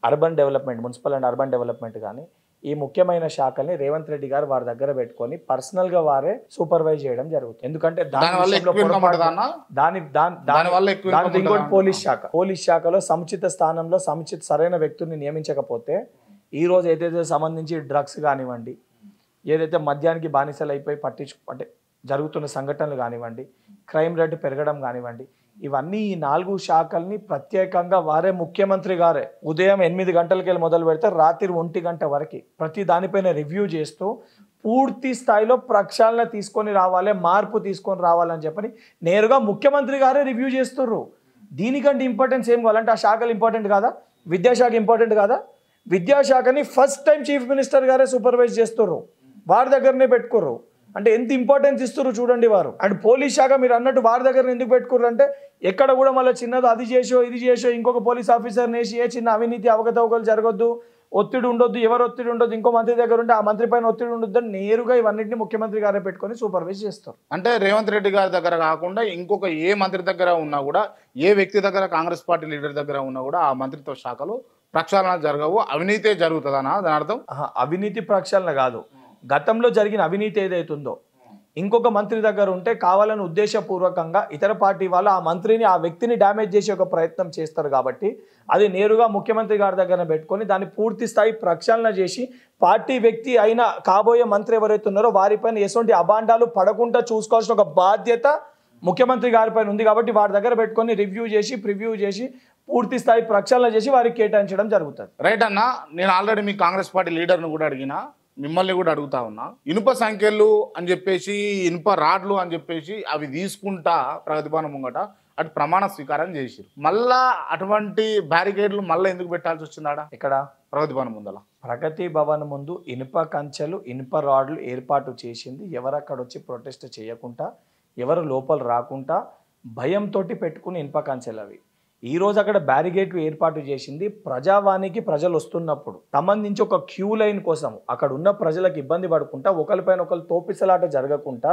urban development, municipal and urban development కానీ ఈ ముఖ్యమైన శాఖల్ని రేవంత్ రెడ్డి గారు వారి దగ్గర పెట్టుకొని పర్సనల్గా వారే సూపర్వైజ్ చేయడం జరుగుతుంది. ఎందుకంటే ఇంకోటి పోలీస్ శాఖలో సముచిత స్థానంలో సరైన వ్యక్తుల్ని నియమించకపోతే ఈ రోజు ఏదైతే సంబంధించి డ్రగ్స్ కానివ్వండి, ఏదైతే మద్యానికి బానిసలు అయిపోయి అంటే జరుగుతున్న సంఘటనలు కానివ్వండి, క్రైమ్ రేటు పెరగడం కానివ్వండి, ఇవన్నీ ఈ 4 శాఖల్ని ప్రత్యేకంగా వారే ముఖ్యమంత్రి గారే ఉదయం 8 గంటలకి వెళ్ళి మొదలు పెడితే రాత్రి 1 గంట వరకు ప్రతి దానిపైన రివ్యూ చేస్తూ పూర్తి స్థాయిలో ప్రక్షాళన తీసుకొని రావాలి, మార్పు తీసుకొని రావాలని చెప్పని నేరుగా ముఖ్యమంత్రి గారే రివ్యూ చేస్తుర్రు. దీనికంటే ఇంపార్టెన్స్ ఏం కావాలంటే ఆ శాఖలు ఇంపార్టెంట్ కాదా? విద్యాశాఖ ఇంపార్టెంట్ కాదా? విద్యాశాఖని ఫస్ట్ టైం చీఫ్ మినిస్టర్ గారే సూపర్వైజ్ చేస్తుర్రు, వారి దగ్గరనే పెట్టుకోరు. అంటే ఎంత ఇంపార్టెన్స్ ఇస్తున్నారు చూడండి వారు. అండ్ పోలీస్ శాఖ మీరు అన్నట్టు వారి దగ్గర ఎందుకు పెట్టుకుర్రు అంటే ఎక్కడ కూడా మళ్ళీ చిన్నది అది చేసో ఇది చేసో ఇంకొక పోలీస్ ఆఫీసర్ని వేసి ఏ చిన్న అవినీతి అవకతవకలు జరగొద్దు, ఒత్తిడి ఉండొద్దు, ఎవరు ఒత్తిడి ఉండొద్దు, ఇంకో మంత్రి దగ్గర ఉంటే ఆ మంత్రి పైన ఒత్తిడి ఉండొద్దు అని నేరుగా ఇవన్నింటినీ ముఖ్యమంత్రి గారే పెట్టుకొని సూపర్వైజ్ చేస్తారు. అంటే రేవంత్ రెడ్డి గారి దగ్గర కాకుండా ఇంకొక ఏ మంత్రి దగ్గర ఉన్నా కూడా, ఏ వ్యక్తి దగ్గర కాంగ్రెస్ పార్టీ లీడర్ దగ్గర ఉన్నా కూడా ఆ మంత్రిత్వ శాఖలు ప్రక్షాళన జరగవు, అవినీతే జరుగుతుందనా దాని అర్థం? అవినీతి ప్రక్షాళన కాదు, గతంలో జరిగిన అవినీతి ఏదైతుందో ఇంకొక మంత్రి దగ్గర ఉంటే కావాలని ఉద్దేశపూర్వకంగా ఇతర పార్టీ వాళ్ళు ఆ మంత్రిని ఆ వ్యక్తిని డ్యామేజ్ చేసే ఒక ప్రయత్నం చేస్తారు. కాబట్టి అది నేరుగా ముఖ్యమంత్రి గారి దగ్గర పెట్టుకొని దాన్ని పూర్తి స్థాయి ప్రక్షాళన చేసి పార్టీ వ్యక్తి అయిన కాబోయే మంత్రి ఎవరైతే ఉన్నారో వారిపైన ఎటువంటి అభాండాలు పడకుండా చూసుకోవాల్సిన ఒక బాధ్యత ముఖ్యమంత్రి గారిపైన ఉంది. కాబట్టి వారి దగ్గర పెట్టుకొని రివ్యూ చేసి ప్రివ్యూ చేసి పూర్తి స్థాయి ప్రక్షాళన చేసి వారికి కేటాయించడం జరుగుతుంది. రైట్ అన్న. నేను ఆల్రెడీ మీ కాంగ్రెస్ పార్టీ లీడర్ను కూడా అడిగినా, మిమ్మల్ని కూడా అడుగుతా ఉన్నా. ఇనుప సంఖ్యలు అని చెప్పేసి, ఇనుప రాడ్లు అని చెప్పేసి అవి తీసుకుంటా ప్రగతి భవనం ముంగట అటు ప్రమాణ స్వీకారం చేసిరు. మళ్ళా అటువంటి బ్యారికేడ్లు మళ్ళీ ఎందుకు పెట్టాల్సి వచ్చిందాడా? ఇక్కడ ప్రగతి భవనం ముందల ప్రగతి భవన్ ముందు ఇనుప కంచెలు, ఇనుప రాడ్లు ఏర్పాటు చేసింది ఎవరు అక్కడ వచ్చి ప్రొటెస్ట్ చేయకుండా, ఎవరు లోపల రాకుండా భయంతో పెట్టుకుని ఇనుప కంచెలు అవి. ఈ రోజు అక్కడ బ్యారిగేట్లు ఏర్పాటు చేసింది ప్రజావానికి ప్రజలు వస్తున్నప్పుడు సంబంధించి ఒక క్యూ లైన్ కోసం, అక్కడ ఉన్న ప్రజలకు ఇబ్బంది పడకుండా ఒకరిపైన ఒకరు తోపిసలాట జరగకుండా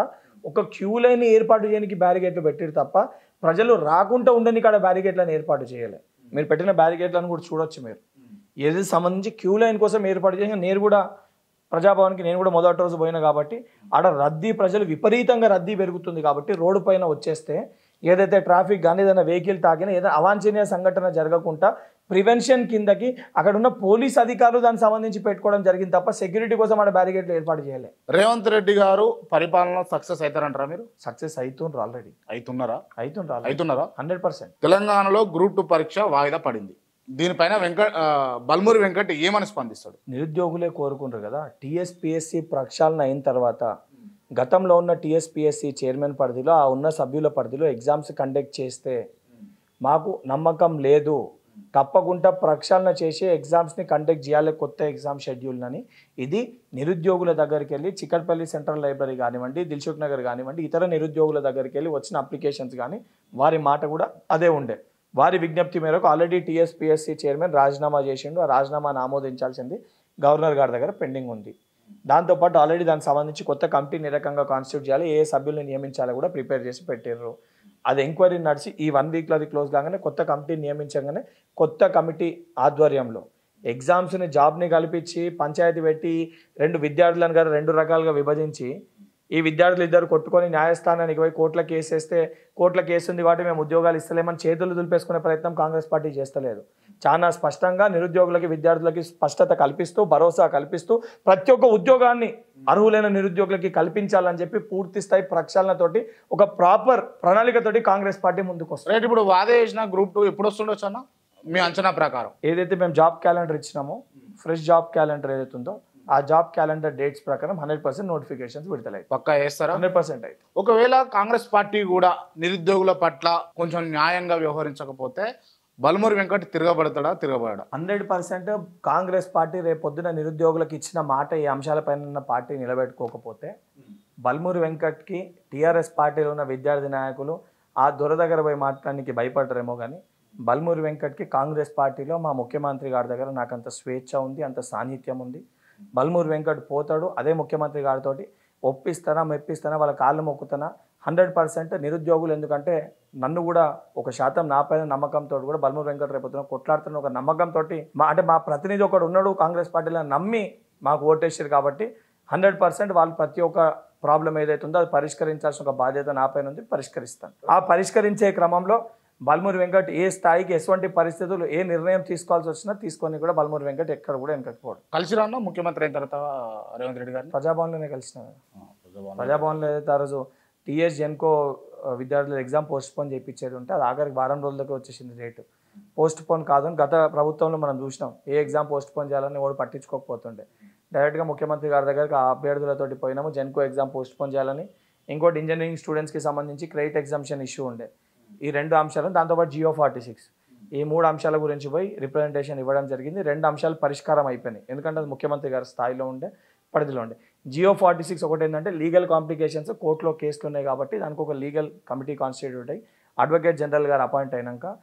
ఒక క్యూ లైన్ ఏర్పాటు చేయడానికి బ్యారిగేట్లు పెట్టారు తప్ప ప్రజలు రాకుండా ఉండని కాడ బ్యారిగేట్లను ఏర్పాటు చేయలేదు. మీరు పెట్టిన బ్యారిగేట్లను కూడా చూడొచ్చు. మీరు ఏది సంబంధించి క్యూ లైన్ కోసం ఏర్పాటు చేసిన, నేను కూడా ప్రజాభవన్కి నేను కూడా మొదటి రోజు పోయినా కాబట్టి ఆడ రద్దీ, ప్రజలు విపరీతంగా రద్దీ పెరుగుతుంది. కాబట్టి రోడ్డు పైన వచ్చేస్తే ఏదైతే ట్రాఫిక్ కానీ ఏదైనా వెహికల్ తాకినా ఏదైనా అవాంఛనీయ సంఘటన జరగకుండా ప్రివెన్షన్ కిందకి అక్కడ ఉన్న పోలీస్ అధికారులు దానికి సంబంధించి పెట్టుకోవడం జరిగింది తప్ప సెక్యూరిటీ కోసం ఆడ బ్యారిగేట్లు ఏర్పాటు చేయలేదు. రేవంత్ రెడ్డి గారు పరిపాలన సక్సెస్ అవుతారంటారా మీరు? సక్సెస్ అవుతుండ్రు, ఆల్రెడీ అవుతున్నారా? 100%. తెలంగాణలో గ్రూప్ 2 పరీక్ష వాయిదా పడింది. దీనిపైన బల్మూరి వెంకట్ ఏమని స్పందిస్తాడు? నిరుద్యోగులే కోరుకుంటారు కదా. టీఎస్పీఎస్సీ ప్రక్షాళన అయిన తర్వాత గతంలో ఉన్న టీఎస్పీఎస్సీ చైర్మన్ పరిధిలో ఆ ఉన్న సభ్యుల పరిధిలో ఎగ్జామ్స్ కండక్ట్ చేస్తే మాకు నమ్మకం లేదు, తప్పకుండా ప్రక్షాళన చేసి ఎగ్జామ్స్ని కండక్ట్ చేయాలి, కొత్త ఎగ్జామ్ షెడ్యూల్ అని. ఇది నిరుద్యోగుల దగ్గరికి వెళ్ళి చికట్పల్లి సెంట్రల్ లైబ్రరీ కానివ్వండి, దిల్సుఖ్ నగర్ కానివ్వండి, ఇతర నిరుద్యోగుల దగ్గరికి వెళ్ళి వచ్చిన అప్లికేషన్స్ కానీ వారి మాట కూడా అదే ఉండే. వారి విజ్ఞప్తి మేరకు ఆల్రెడీ టీఎస్పీఎస్సీ చైర్మన్ రాజీనామా చేసిండు. ఆ రాజీనామాను ఆమోదించాల్సింది గవర్నర్ గారి దగ్గర పెండింగ్ ఉంది. దాంతోపాటు ఆల్రెడీ దానికి సంబంధించి కొత్త కమిటీని ఏ రకంగా కాన్స్టిట్యూట్ చేయాలి, ఏ సభ్యులను నియమించాలో కూడా ప్రిపేర్ చేసి పెట్టారు. అది ఎంక్వైరీ నడిచి ఈ 1 వీక్లో అది క్లోజ్ కాగానే కొత్త కమిటీని నియమించగానే కొత్త కమిటీ ఆధ్వర్యంలో ఎగ్జామ్స్ని జాబ్ని కల్పించి పంచాయతీ పెట్టి విద్యార్థులను గారు 2 రకాలుగా విభజించి ఈ విద్యార్థులు ఇద్దరు కొట్టుకొని న్యాయస్థానానికి పోయి కోర్టుల కేసు వేస్తే కోర్టుల కేసు ఉంది కాబట్టి మేము ఉద్యోగాలు ఇస్తలేమని చేతులు దులిపేసుకునే ప్రయత్నం కాంగ్రెస్ పార్టీ చేస్తలేదు. చాలా స్పష్టంగా నిరుద్యోగులకి విద్యార్థులకి స్పష్టత కల్పిస్తూ భరోసా కల్పిస్తూ ప్రతి ఒక్క ఉద్యోగాన్ని అర్హులైన నిరుద్యోగులకి కల్పించాలని చెప్పి పూర్తి స్థాయి ప్రక్షాళనతోటి ఒక ప్రాపర్ ప్రణాళికతోటి కాంగ్రెస్ పార్టీ ముందుకు వస్తుంది. రైట్, ఇప్పుడు వాదే చేసిన గ్రూప్ 2 ఎప్పుడు వస్తుండొచ్చు అన్న మీ అంచనా ప్రకారం? ఏదైతే మేము జాబ్ క్యాలెండర్ ఇచ్చినామో ఫ్రెష్ జాబ్ క్యాలెండర్ ఏదైతే ఉందో ఆ జాబ్ క్యాలెండర్ డేట్స్ ప్రకారం 100% నోటిఫికేషన్స్ విడుదలయ్యాయి. పక్కా వేస్తారా? 100% అయితే ఒకవేళ కాంగ్రెస్ పార్టీ కూడా నిరుద్యోగుల పట్ల కొంచెం న్యాయంగా వ్యవహరించకపోతే బల్మూరి వెంకట్ తిరగబడతాడా? 100% కాంగ్రెస్ పార్టీ రేపొద్దున నిరుద్యోగులకు ఇచ్చిన మాట ఈ అంశాలపైన పార్టీ నిలబెట్టుకోకపోతే బల్మూరి వెంకట్కి టీఆర్ఎస్ పార్టీలో ఉన్న విద్యార్థి నాయకులు ఆ దొర దగ్గర పోయి మాట్లాడడానికి భయపడరేమో కానీ బల్మూరి వెంకట్కి కాంగ్రెస్ పార్టీలో మా ముఖ్యమంత్రి గారి దగ్గర నాకు అంత స్వేచ్ఛ ఉంది, అంత సాన్నిధ్యం ఉంది. బల్మూరి వెంకట్ పోతాడు, అదే ముఖ్యమంత్రి గారితో ఒప్పిస్తానా మెప్పిస్తానా వాళ్ళ కాళ్ళు మొక్కుతానా 100% నిరుద్యోగులు. ఎందుకంటే నన్ను కూడా 1% నా పైన నమ్మకంతో కూడా బల్మూరి వెంకట్ రేపుతున్న కొట్లాడుతున్న ఒక నమ్మకంతో మా ప్రతినిధి ఒకడు ఉన్నాడు కాంగ్రెస్ పార్టీలో నమ్మి మాకు ఓటేసారు కాబట్టి 100% వాళ్ళు ప్రతి ఒక్క ప్రాబ్లం ఏదైతే ఉందో అది పరిష్కరించాల్సిన ఒక బాధ్యత నా పైన ఉంది, పరిష్కరిస్తాను. ఆ పరిష్కరించే క్రమంలో బల్మూరి వెంకట్ ఏ స్థాయికి ఎటువంటి పరిస్థితులు ఏ నిర్ణయం తీసుకోవాల్సి వచ్చినా తీసుకొని కూడా బల్మూరి వెంకట్ ఎక్కడ కూడా వెనకపోవడం. కలిసి రాను ముఖ్యమంత్రి అయిన తర్వాత రేవంత్ రెడ్డి గారిని ప్రజాభవన్లోనే కలిసిన. ప్రజాభవన్లో ఏదైతే ఆ రోజు టీఎస్ జెన్కో విద్యార్థులు ఎగ్జామ్ పోస్ట్ పోన్ చేయించేది ఉంటే అది ఆఖరికి వారం రోజులకి వచ్చేసింది రేటు. పోస్ట్ పోన్ కాదని గత ప్రభుత్వంలో మనం చూసినాం. ఏ ఎగ్జామ్ పోస్ట్ పోన్ చేయాలని వాడు పట్టించుకోకపోతుండే. డైరెక్ట్గా ముఖ్యమంత్రి గారి దగ్గరికి ఆ అభ్యర్థులతోటి పోయినాము. జెన్కో ఎగ్జామ్ పోస్ట్ పోన్ చేయాలని. ఇంకోటి ఇంజనీరింగ్ స్టూడెంట్స్కి సంబంధించి క్రెడిట్ ఎగ్జామ్షన్ ఇష్యూ ఉండే. ఈ 2 అంశాలు దాంతోపాటు జియో 46 ఈ 3 అంశాల గురించి పోయి రిప్రజెంటేషన్ ఇవ్వడం జరిగింది. 2 అంశాలు పరిష్కారం అయిపోయినాయి. ఎందుకంటే అది ముఖ్యమంత్రి గారి స్థాయిలో ఉండే పరిధిలో ఉండే. జియో 46 ఒకటి ఏంటంటే లీగల్ కాంప్లికేషన్స్ కోర్టులో కేసులు ఉన్నాయి కాబట్టి దానికి ఒక లీగల్ కమిటీ కాన్స్టిట్యూట్ అయ్యి అడ్వకేట్ జనరల్ గారు అపాయింట్ అయినాక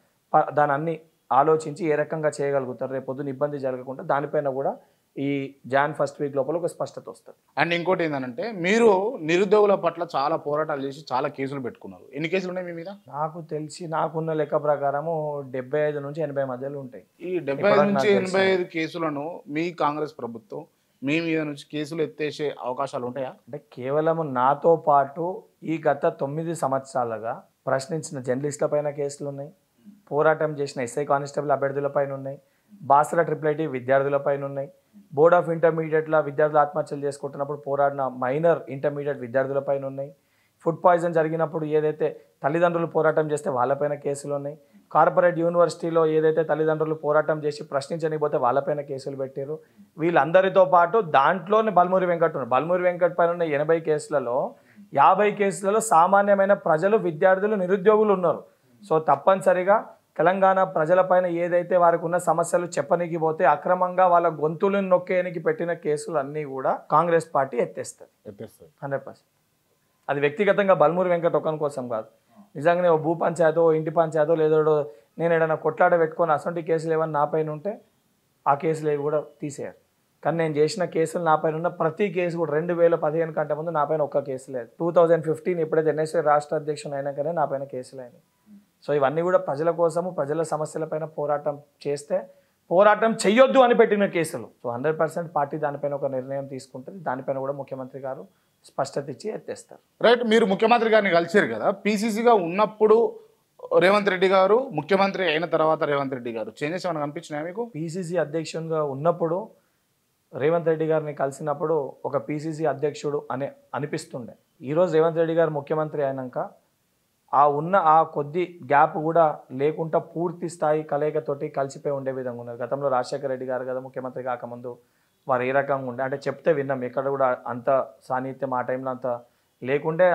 దాని అన్ని ఆలోచించి ఏ రకంగా చేయగలుగుతారు రేపు పొద్దున ఇబ్బంది జరగకుండా దానిపైన కూడా ఈ జాన్ 1st వీక్ లోపల ఒక స్పష్టత వస్తుంది. అండ్ ఇంకోటి ఏంటంటే మీరు నిరుద్యోగుల పట్ల చాలా పోరాటాలు చేసి చాలా కేసులు పెట్టుకున్నారు. ఎన్ని కేసులు ఉన్నాయి మీ మీద? నాకు తెలిసి నాకున్న లెక్క ప్రకారము 75 నుంచి 80 మధ్యలో ఉంటాయి. ఈ 75 నుంచి 85 కేసులను మీ కాంగ్రెస్ ప్రభుత్వం మీ మీద నుంచి కేసులు ఎత్తేసే అవకాశాలు ఉంటాయా? అంటే కేవలం నాతో పాటు ఈ గత 9 సంవత్సరాలుగా ప్రశ్నించిన జర్నలిస్టుల పైన కేసులు ఉన్నాయి, పోరాటం చేసిన ఎస్ఐ కానిస్టేబుల్ అభ్యర్థుల పైన ఉన్నాయి, బాసర IIIT విద్యార్థుల పైన ఉన్నాయి, బోర్డ్ ఆఫ్ ఇంటర్మీడియట్ల విద్యార్థులు ఆత్మహత్యలు చేసుకుంటున్నప్పుడు పోరాడిన మైనర్ ఇంటర్మీడియట్ విద్యార్థుల పైన ఉన్నాయి, ఫుడ్ పాయిజన్ జరిగినప్పుడు ఏదైతే తల్లిదండ్రులు పోరాటం చేస్తే వాళ్ళపైన కేసులు ఉన్నాయి, కార్పొరేట్ యూనివర్సిటీలో ఏదైతే తల్లిదండ్రులు పోరాటం చేసి ప్రశ్నించనిపోతే వాళ్ళపైన కేసులు పెట్టారు. వీళ్ళందరితో పాటు దాంట్లోనే బల్మూరి వెంకట్ ఉన్నారు. బల్మూరి వెంకట్ పైన ఉన్న 80 కేసులలో 50 కేసులలో సామాన్యమైన ప్రజలు విద్యార్థులు నిరుద్యోగులు ఉన్నారు. సో తప్పనిసరిగా తెలంగాణ ప్రజలపైన ఏదైతే వారికి ఉన్న సమస్యలు చెప్పనీకి పోతే అక్రమంగా వాళ్ళ గొంతులను నొక్కేయనికి పెట్టిన కేసులు అన్నీ కూడా కాంగ్రెస్ పార్టీ ఎత్తేస్తుంది 100%. అది వ్యక్తిగతంగా బల్మూరి వెంకట్ ఒక్కని కోసం కాదు, నిజంగానే ఓ భూ పంచాయతో ఇంటి పంచాయతో లేదో నేను ఏదైనా కొట్లాడ పెట్టుకొని అసొంటి కేసులు ఏమైనా నా పైన ఉంటే ఆ కేసులు ఏవి కూడా తీసేయాలి. కానీ నేను చేసిన కేసులు నా పైన ఉన్న ప్రతి కేసు కూడా 2015 కంటే ముందు నా పైన ఒక్క కేసు లేదు. 2015 ఎప్పుడైతే NSA రాష్ట్ర అధ్యక్షుడు అయినాకనే నా పైన కేసులు అయినాయి. సో ఇవన్నీ కూడా ప్రజల కోసము ప్రజల సమస్యలపైన పోరాటం చేస్తే పోరాటం చెయ్యొద్దు అని పెట్టిన కేసులు. సో 100% పార్టీ దానిపైన ఒక నిర్ణయం తీసుకుంటుంది. దానిపైన కూడా ముఖ్యమంత్రి గారు స్పష్టత ఇచ్చి ఎత్తేస్తారు. రైట్, మీరు ముఖ్యమంత్రి గారిని కలిసారు కదా, పీసీసీగా ఉన్నప్పుడు రేవంత్ రెడ్డి గారు, ముఖ్యమంత్రి అయిన తర్వాత రేవంత్ రెడ్డి గారు చేంజెస్ ఏమైనా కనిపించినాయా మీకు? పీసీసీ అధ్యక్షునిగా ఉన్నప్పుడు రేవంత్ రెడ్డి గారిని కలిసినప్పుడు ఒక పీసీసీ అధ్యక్షుడు అనిపిస్తుండే. ఈరోజు రేవంత్ రెడ్డి గారు ముఖ్యమంత్రి అయినాక ఆ కొద్ది గ్యాప్ కూడా లేకుండా పూర్తి స్థాయి కలయికతోటి కలిసిపోయి ఉండే విధంగా ఉన్నారు. గతంలో రాజశేఖర రెడ్డి గారు కదా ముఖ్యమంత్రి కాకముందు వారు ఏ రకంగా ఉండే అంటే చెప్తే విన్నాం, ఎక్కడ కూడా అంత సాన్నిధ్యం ఆ టైంలో అంత లేకుండే.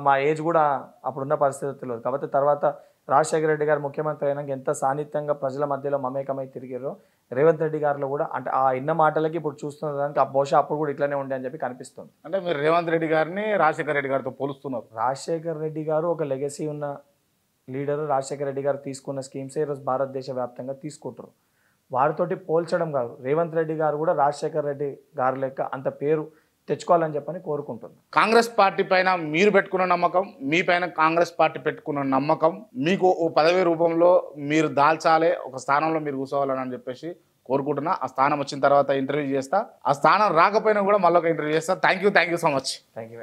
మా ఏజ్ కూడా అప్పుడున్న పరిస్థితి తెలియదు. కాబట్టి తర్వాత రాజశేఖర రెడ్డి గారు ముఖ్యమంత్రి అయినాక ఎంత సాన్నిధ్యంగా ప్రజల మధ్యలో మమేకమై తిరిగారో రేవంత్ రెడ్డి గారిలో కూడా అంటే ఆ ఇన్న మాటలకి ఇప్పుడు చూస్తున్న దానికి బహుశా అప్పుడు కూడా ఇట్లానే ఉండే అని చెప్పి కనిపిస్తుంది. అంటే మీరు రేవంత్ రెడ్డి గారిని రాజశేఖర రెడ్డి గారితో పోలుస్తున్నారు. రాజశేఖర రెడ్డి గారు ఒక లెగసీ ఉన్న లీడరు. రాజశేఖర రెడ్డి గారు తీసుకున్న స్కీమ్సే ఈరోజు భారతదేశ వ్యాప్తంగా తీసుకుంటారు. వారితోటి పోల్చడం కాదు, రేవంత్ రెడ్డి గారు కూడా రాజశేఖర రెడ్డి గారు లెక్క అంత పేరు తెచ్చుకోవాలని చెప్పని కోరుకుంటున్నాను. కాంగ్రెస్ పార్టీ పైన మీరు పెట్టుకున్న నమ్మకం, మీ పైన కాంగ్రెస్ పార్టీ పెట్టుకున్న నమ్మకం, మీకు ఓ పదవి రూపంలో మీరు దాల్చాలి, ఒక స్థానంలో మీరు కూర్చోవాలని చెప్పేసి కోరుకుంటున్నా. ఆ స్థానం వచ్చిన తర్వాత ఇంటర్వ్యూ చేస్తా, ఆ స్థానం రాకపోయినా కూడా మళ్ళీ ఒక ఇంటర్వ్యూ చేస్తా. Thank you so much. Thank you.